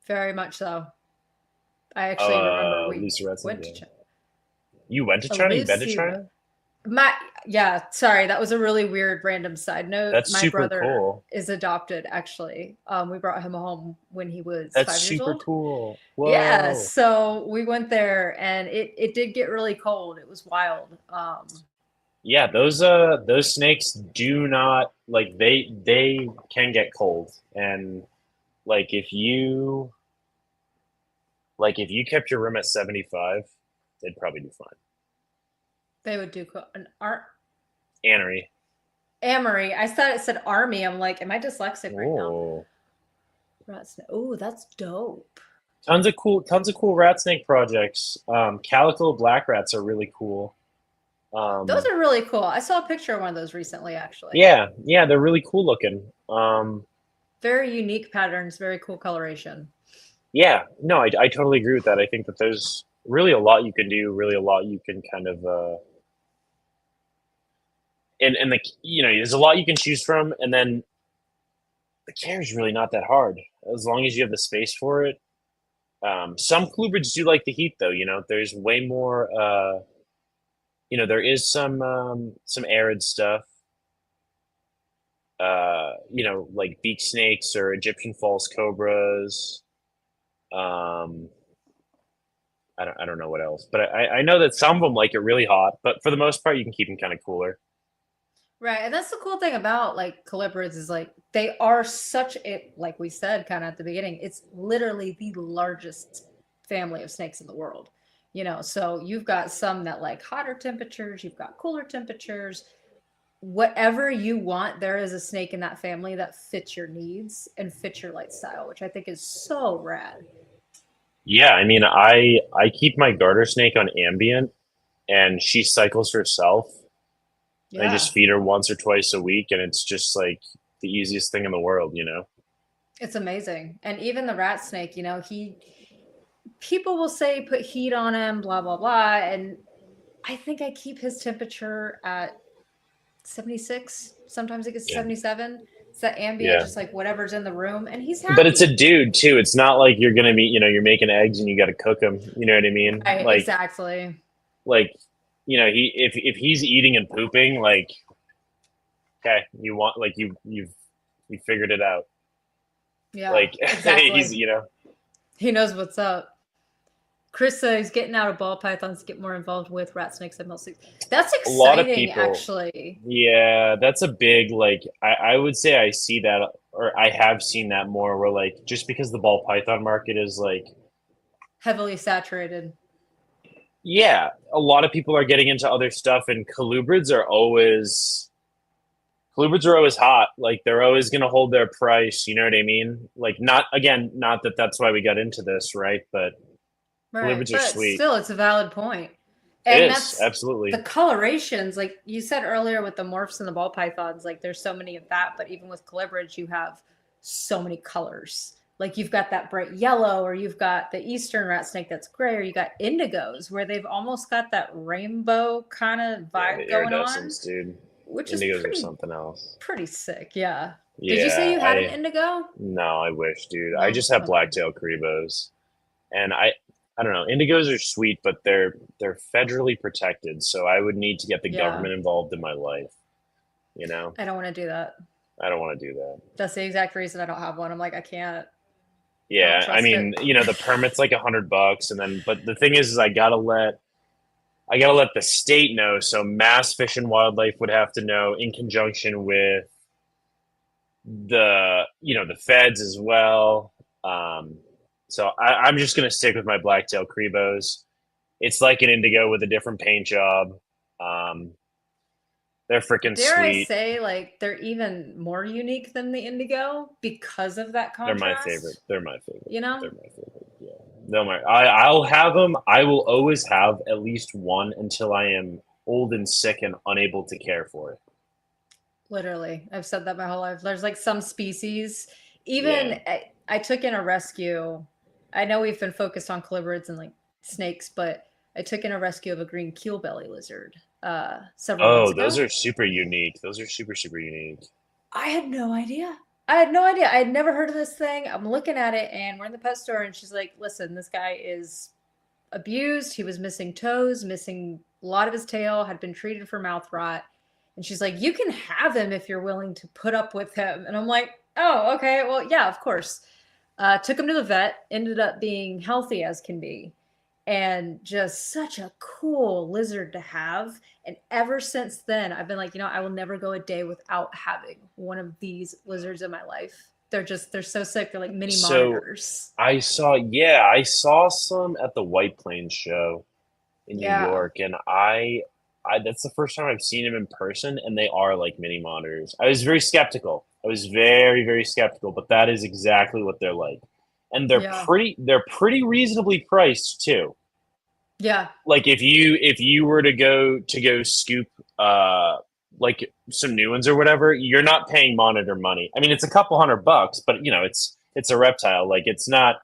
very much so. I actually remember we Lucy Redson, went to yeah. China. You went to China? You've been to China? Sorry, that was a really weird random side note. That's My super brother cool. is adopted actually. We brought him home when he was That's 5 years super old. cool. Whoa. Yeah, so we went there and it did get really cold. It was wild. Yeah, those snakes do not like they can get cold, and like if you kept your room at 75, they'd probably do fine. They would do Anery. Amory. I thought it said army. I'm like, am I dyslexic right Oh. now? Oh, that's dope. Tons of cool rat snake projects. Calico black rats are really cool. Those are really cool. I saw a picture of one of those recently, actually. Yeah, they're really cool looking. Very unique patterns, very cool coloration. Yeah, no, I totally agree with that. I think that there's really a lot you can do, really a lot you can kind of and there's a lot you can choose from, and then the care is really not that hard as long as you have the space for it. Some colubrids do like the heat, though. There's way more. There is some arid stuff. Like beak snakes or Egyptian false cobras. I don't know what else, but I know that some of them like it really hot, but for the most part, you can keep them kind of cooler. Right, and that's the cool thing about like colubrids is like they are such a like we said kind of at the beginning, it's literally the largest family of snakes in the world. You know, so you've got some that like hotter temperatures, you've got cooler temperatures, whatever you want, there is a snake in that family that fits your needs and fits your lifestyle, which I think is so rad. Yeah, I mean, I keep my garter snake on ambient, and she cycles herself. I just Yeah, feed her once or twice a week, and it's just like the easiest thing in the world, you know? it's amazing. And even the rat snake, you know, he people will say put heat on him, blah blah blah, and I think I keep his temperature at 76. Sometimes it gets Yeah. 77. It's that ambient, Yeah. just like whatever's in the room, and he's But it's a happy. dude too. It's not like you're gonna be, you're making eggs and you got to cook them. You know what I mean? Right, exactly. Like, he if he's eating and pooping, like, okay, you want like you figured it out. Yeah, Like, he's, exactly. He knows what's up. Chris is getting out of ball pythons to get more involved with rat snakes and milkweeds. That's a lot of exciting, people. actually. Yeah, that's a big like. I would say I see that, or I have seen that more. Where like just because the ball python market is like, Heavily saturated. yeah, a lot of people are getting into other stuff, and colubrids are always hot. Like they're always going to hold their price. You know what I mean? Like not that that's why we got into this, right? But Right. colubrids are But sweet. still, it's a valid point. It And is that's the absolutely. colorations. Like you said earlier with the morphs and the ball pythons, like there's so many of that. But even with colubrids, you have so many colors. Like you've got that bright yellow, or you've got the eastern rat snake that's gray, or you got indigos where they've almost got that rainbow kind of Yeah, the vibe going on, iridescence, dude. which is Indigos are something else. pretty sick. Yeah. Did you say Yeah, you had an I indigo? no, I wish, dude. I No. just have Okay. blacktail cribos, and I don't know. Indigos are sweet, but they're federally protected, so I would need to get the Yeah. government involved in my life. You know, I don't want to do that. I don't want to do that. That's the exact reason I don't have one. I'm like, I can't. I don't Yeah, I trust mean, it. the permit's like $100, and then but the thing is I gotta let the state know. So Mass Fish and Wildlife would have to know in conjunction with the feds as well. Um, so I'm just gonna stick with my blacktail cribos. It's like an indigo with a different paint job. Um, they're freaking Dare I sweet. say, like, they're even more unique than the indigo because of that They're my favorite. contrast, They're my favorite. you know? They're my favorite. Yeah. No, I'll have them. I will always have at least one until I am old and sick and unable to care for it. Literally. I've said that my whole life. There's like some species, Yeah. even I took in a rescue. I know we've been focused on colubrids and like snakes, but I took in a rescue of a green keel belly lizard several months Oh, those ago. are super unique. Those are super, super unique. I had no idea. I had no idea. I had never heard of this thing. I'm looking at it, and we're in the pet store, and she's like, "Listen, this guy is abused. He was missing toes, missing a lot of his tail, had been treated for mouth rot." And she's like, "You can have him if you're willing to put up with him." And I'm like, "Oh, okay. Well, yeah, of course." Took him to the vet, ended up being healthy as can be, and just such a cool lizard to have. And ever since then, I've been like, I will never go a day without having one of these lizards in my life. They're so sick. They're like mini So monitors. I saw some at the White Plains show in New Yeah. York, and I that's the first time I've seen them in person, and they are like mini monitors. I was very skeptical. I was very, very skeptical, but that is exactly what they're like, and Yeah. they're pretty reasonably priced too. Yeah. Like if you were to go scoop like some new ones or whatever, you're not paying monitor money. I mean, it's a couple $100, but it's a reptile. Like it's not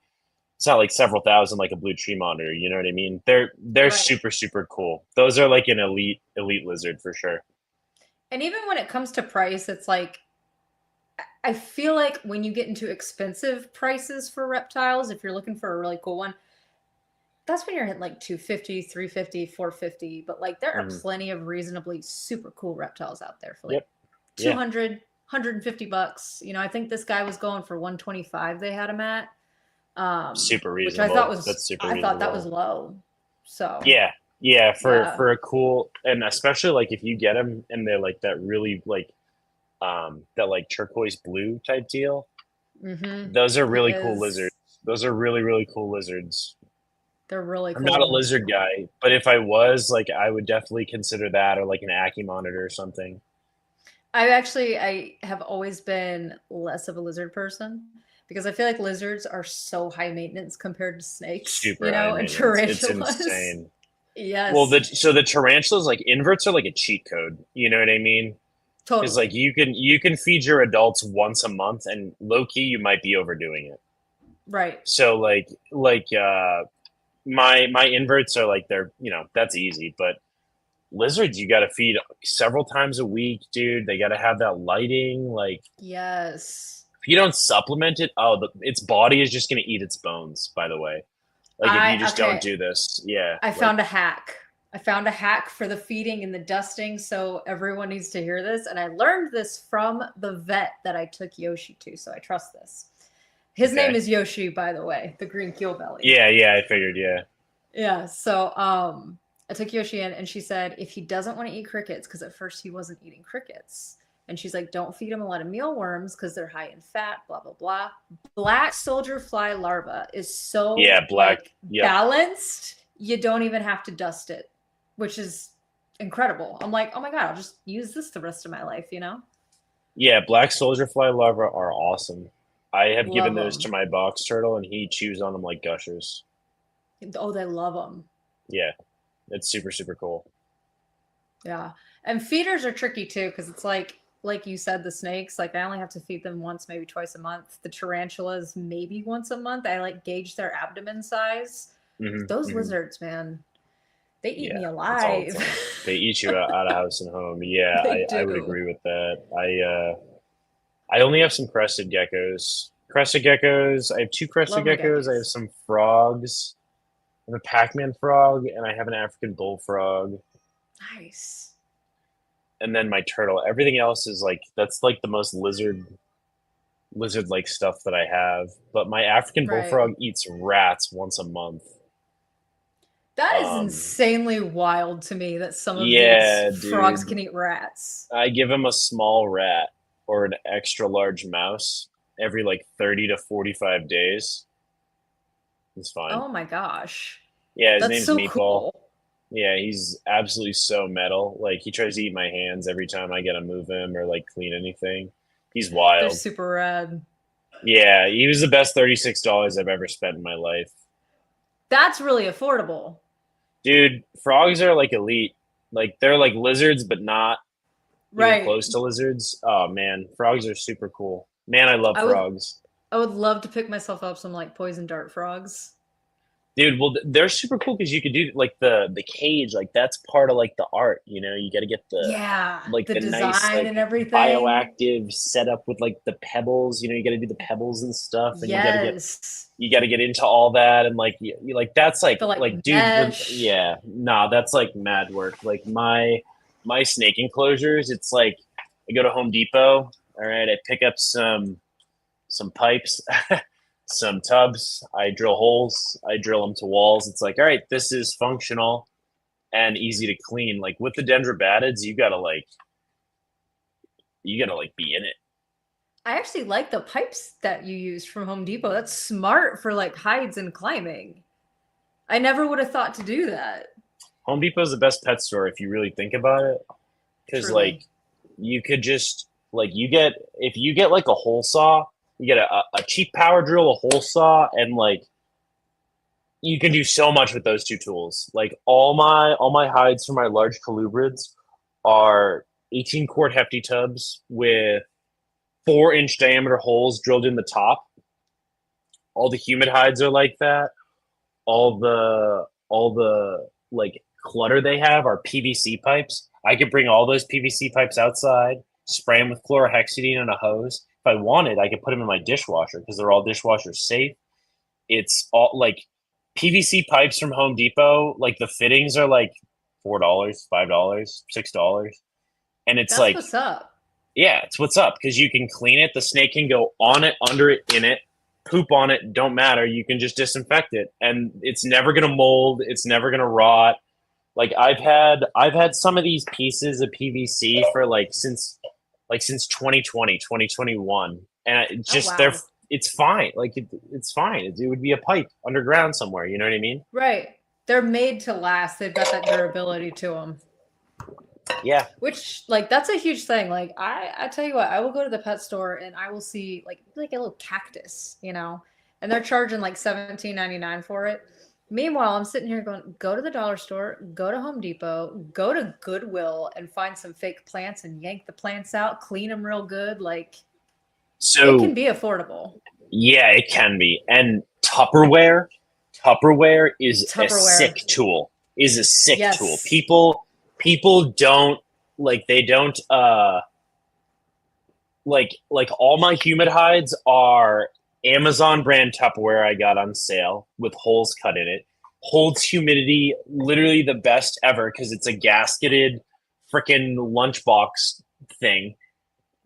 like several thousand like a blue tree monitor. You know what I mean? They're Right. super super cool. Those are like an elite lizard for sure. And even when it comes to price, it's like I feel like when you get into expensive prices for reptiles, if you're looking for a really cool one, that's when you're hitting like 250, 350, 450. But like there are Hmm. plenty of reasonably super cool reptiles out there for like Yep. Yeah. 200, $150. I think this guy was going for 125 they had him at. Super Which I thought reasonable. was That's super I thought that was reasonable. low. So Yeah. Yeah, Yeah. for a cool, and especially like if you get them and they're like that really like that like turquoise blue type deal. Mm-hmm. Those are He really cool lizards. is. Those are really really cool lizards. They're really I'm not a cool. lizard guy, but if I was, like, I would definitely consider that or like an Ackie monitor or something. I have always been less of a lizard person because I feel like lizards are so high maintenance compared to snakes, Super high and maintenance. It's tarantulas. insane. Well, Yes, the tarantulas like inverts are like a cheat code. You know what I mean? Because like totally. you can feed your adults once a month, and low key you might be overdoing it. Right. So my inverts are like they're that's easy, but lizards you got to feed several times a week, dude. They got to have that lighting. Like Yes. if you don't supplement it, its body is just gonna eat its bones. By the way, like if you I just don't okay. do this, yeah, I like found a hack. I found a hack for the feeding and the dusting, so everyone needs to hear this. And I learned this from the vet that I took Yoshi to, so I trust this. His name okay, is Yoshi, by the way, the green keel belly. yeah, I figured, yeah, Yeah. So I took Yoshi in and she said if he doesn't want to eat crickets, because at first he wasn't eating crickets. And she's like, don't feed him a lot of mealworms because they're high in fat, blah, blah, blah. Black soldier fly larva is so yeah, black, yep, balanced, you don't even have to dust it, which is incredible. I'm like, oh my God, I'll just use this the rest of my life. yeah. Black soldier fly larvae are awesome. I have given Love those to them. my box turtle, and he chews on them like gushers. Oh, they love them. Yeah, it's super super cool. Yeah. And feeders are tricky too, because it's like you said, the snakes, like I only have to feed them once, maybe twice a month. The tarantulas, maybe once a month. I like gauge their abdomen size. But Hmm, those hmm. lizards, man, they eat Yeah, me it's all the alive. time. They eat you out of house and home. Yeah, They I would do. agree with that. I only have some crested geckos. Crested geckos. I have two crested Love my geckos. I have geckies. some frogs. I have a Pac-Man frog, and I have an African bullfrog. Nice. And then my turtle. Everything else is like that's like the most lizard like stuff that I have. But my African Right. bullfrog eats rats once a month. That is Um, insanely wild to me that some of these yeah, frogs dude. can eat rats. I give him a small rat or an extra large mouse every like 30 to 45 days. He's fine. Oh my gosh. Yeah, his That's name's so Meatball. cool. Yeah, he's absolutely so metal. Like he tries to eat my hands every time I gotta move him or like clean anything. He's They're wild. super rad. Yeah, he was the best $36 I've ever spent in my life. That's really affordable. Dude, frogs are like elite. Like they're like lizards, but not even Right. close to lizards. Oh man, frogs are super cool. Man, I love I would frogs. I would love to pick myself up some like poison dart frogs. Dude, well, they're super cool because you could do like the cage, like that's part of like the art. You got to get the Yeah, like the the nice design like and everything. bioactive setup with like the pebbles. You got to do the pebbles and stuff, and Yes. you got to get into all that, and like you like that's The like like dude, mesh. yeah, nah, that's like mad work. Like my snake enclosures, it's like I go to Home Depot. All right, I pick up some pipes, some tubs. I drill holes. I drill them to walls. It's like, all right, this is functional and easy to clean. Like with the dendrobatids, you gotta like be in it. I actually like the pipes that you used from Home Depot. That's smart for like hides and climbing. I never would have thought to do that. Home Depot is the best pet store if you really think about it, because like Truly. you could just like if you get like a hole saw, you get a cheap power drill, a hole saw, and like you can do so much with those two tools. Like all my hides for my large colubrids are 18 quart hefty tubs with 4-inch diameter holes drilled in the top. All the humid hides are like that. All the like clutter they have are PVC pipes. I could bring all those PVC pipes outside, spray them with chlorhexidine and a hose. If I wanted, I could put them in my dishwasher because they're all dishwasher safe. It's all like PVC pipes from Home Depot. Like the fittings are like $4, $5, $6, and it's That's like, what's up. yeah, it's what's up because you can clean it. The snake can go on it, under it, in it, poop on it. Don't matter. You can just disinfect it, and it's never gonna mold. It's never gonna rot. Like I've had some of these pieces of PVC for since 2020, 2021, and it Oh just wow. it's fine. Like it's fine. It would be a pipe underground somewhere. You know what I mean? Right. They're made to last. They've got that durability to them. Yeah. Which like that's a huge thing. Like I tell you what, I will go to the pet store and I will see like a little cactus, and they're charging like 17.99 for it. Meanwhile, I'm sitting here going, go to the dollar store, go to Home Depot, go to Goodwill and find some fake plants and yank the plants out, clean them real good. Like it can So be affordable. yeah, it can be. And Tupperware is a Tupperware. sick tool. Is a sick tool. Yes. People don't they don't like all my humid hides are Amazon brand Tupperware I got on sale with holes cut in it. Holds humidity literally the best ever because it's a gasketed freaking lunchbox thing.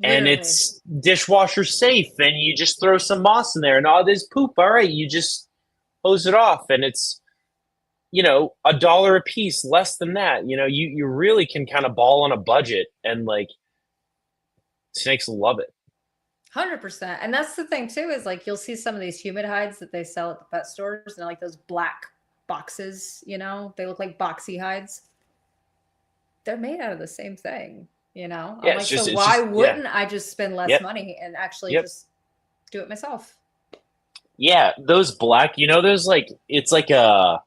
And Literally. it's dishwasher safe, and you just throw some moss in there, and oh, there's poop. All right, you just hose it off, and it's $1 a piece, less than that. You really can kind of ball on a budget, and like snakes love it. 100%. And that's the thing too, is like you'll see some of these humid hides that they sell at the pet stores, and they're like those black boxes, they look like boxy hides. They're made out of the same thing, Yeah, I'm like, so why wouldn't I just spend less money and actually just do it myself? Yeah, those black, there's it's like a,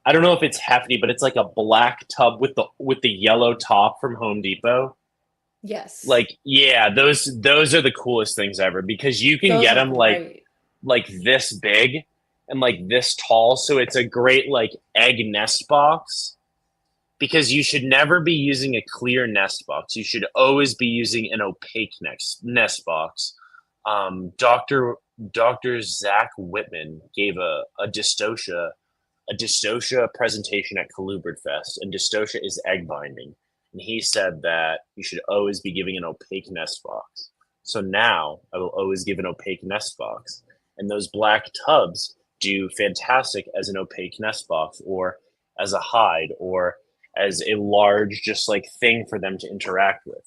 I don't know if it's hefty, but it's like a black tub with the yellow top from Home Depot. Yes. Like, yeah, those are the coolest things ever because you can Those get are them great. like this big and like this tall, so it's a great like egg nest box. Because you should never be using a clear nest box. You should always be using an opaque nest box. Dr. Zach Whitman gave a dystocia presentation at Colubrid Fest, and dystocia is egg binding. And he said that you should always be giving an opaque nest box. So now I will always give an opaque nest box. And those black tubs do fantastic as an opaque nest box or as a hide or as a large just like thing for them to interact with,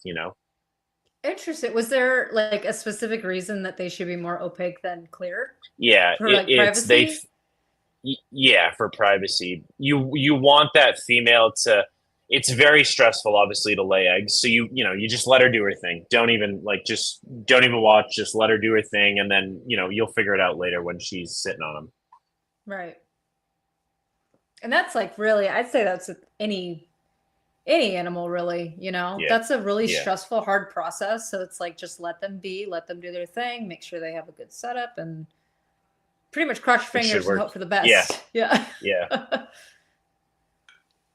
Interesting. Was there like a specific reason that they should be more opaque than clear? Yeah, For like privacy? Yeah, for privacy. You want that female to, it's very stressful obviously to lay eggs. So you just let her do her thing. Don't even watch, just let her do her thing, and then, you'll figure it out later when she's sitting on them. Right. And that's like really, I'd say that's with any animal really, Yeah. That's a really Yeah. stressful, hard process. So it's like just let them be, let them do their thing, make sure they have a good setup, and pretty much cross your It should fingers and work. hope for the best. Yeah. Yeah. Yeah.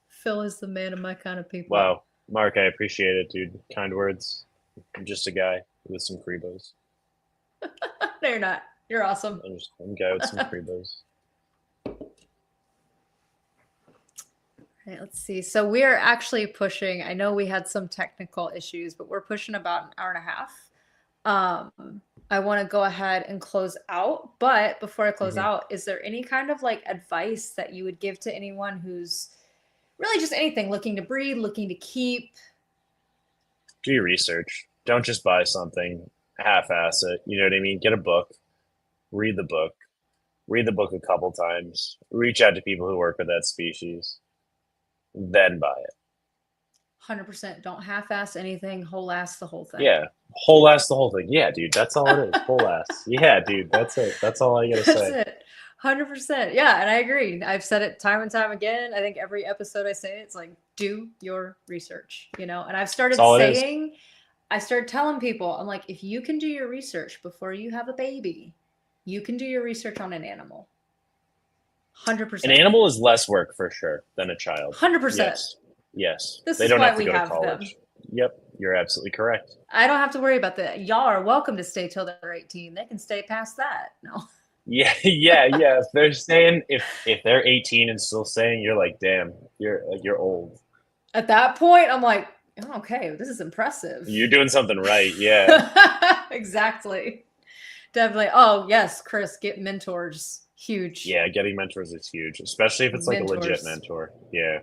Phil is the man of my kind of people. Wow. Mark, I appreciate it, dude. Kind words. I'm just a guy with some Cribos. No, you're not. You're awesome. I'm just a guy with some Cribos. All right, let's see. So we're actually pushing, I know we had some technical issues, but we're pushing about an hour and a half. I want to go ahead and close out, but before I close out, is there any kind of like advice that you would give to anyone who's really just anything, looking to breed, looking to keep? Do your research. Don't just buy something, half-ass it. You know what I mean? Get a book. Read the book. Read the book a couple times. Reach out to people who work with that species. Then buy it. 100%. Don't half-ass anything. Whole-ass the whole thing. Yeah. Whole-ass the whole thing. Yeah, dude. That's all it is. Whole-ass. Yeah, dude. That's it. That's all I gotta say. That's it. 100%. Yeah, and I agree. I've said it time and time again. I think every episode I say it's like, do your research, And I've started saying, I started telling people, I'm like, if you can do your research before you have a baby, you can do your research on an animal. 100%. An animal is less work for sure than a child. 100%. Yes. This they is don't why have to we go to have college. them. Yep. You're absolutely correct. I don't have to worry about that. Y'all are welcome to stay till they're 18. They can stay past that. No. Yeah. If they're staying, if they're 18 and still staying, you're like, damn, you're old. At that point, I'm like, oh, okay, this is impressive. You're doing something right. Yeah. Exactly. Definitely. Oh, yes, Chris, get mentors. Huge. Yeah, getting mentors is huge, especially if it's like a legit mentor. Yeah.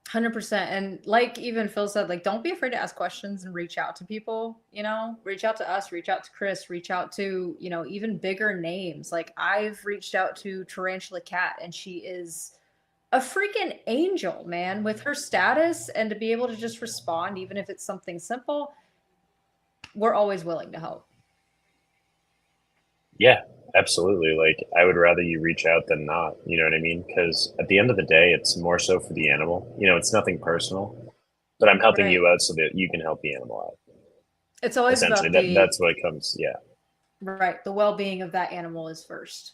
100%. And like even Phil said, like, don't be afraid to ask questions and reach out to people, you know, reach out to us, reach out to Chris, reach out to, you know, even bigger names. Like I've reached out to Tarantula Cat and she is a freaking angel, man, with her status and to be able to just respond, even if it's something simple, we're always willing to help. Yeah, absolutely. Like I would rather you reach out than not. You know what I mean? Because at the end of the day, it's more so for the animal. You know, it's nothing personal, but I'm helping Right. you out so that you can help the animal out. It's always Essentially, about the that's what it comes. Yeah, right, the well-being of that animal is first.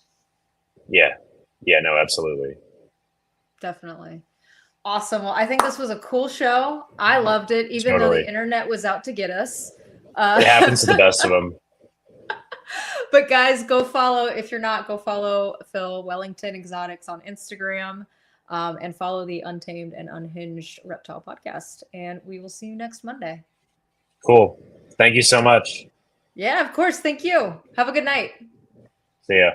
yeah, yeah. No, absolutely. Definitely. Awesome. Well, I think this was a cool show. I loved it, even though Totally. the internet was out to get us. It happens to the best of them. But guys, go follow. If you're not, go follow Phil Wellington Exotics on Instagram, and follow the Untamed and Unhinged Reptile Podcast. And we will see you next Monday. Cool. Thank you so much. Yeah, of course. Thank you. Have a good night. See ya.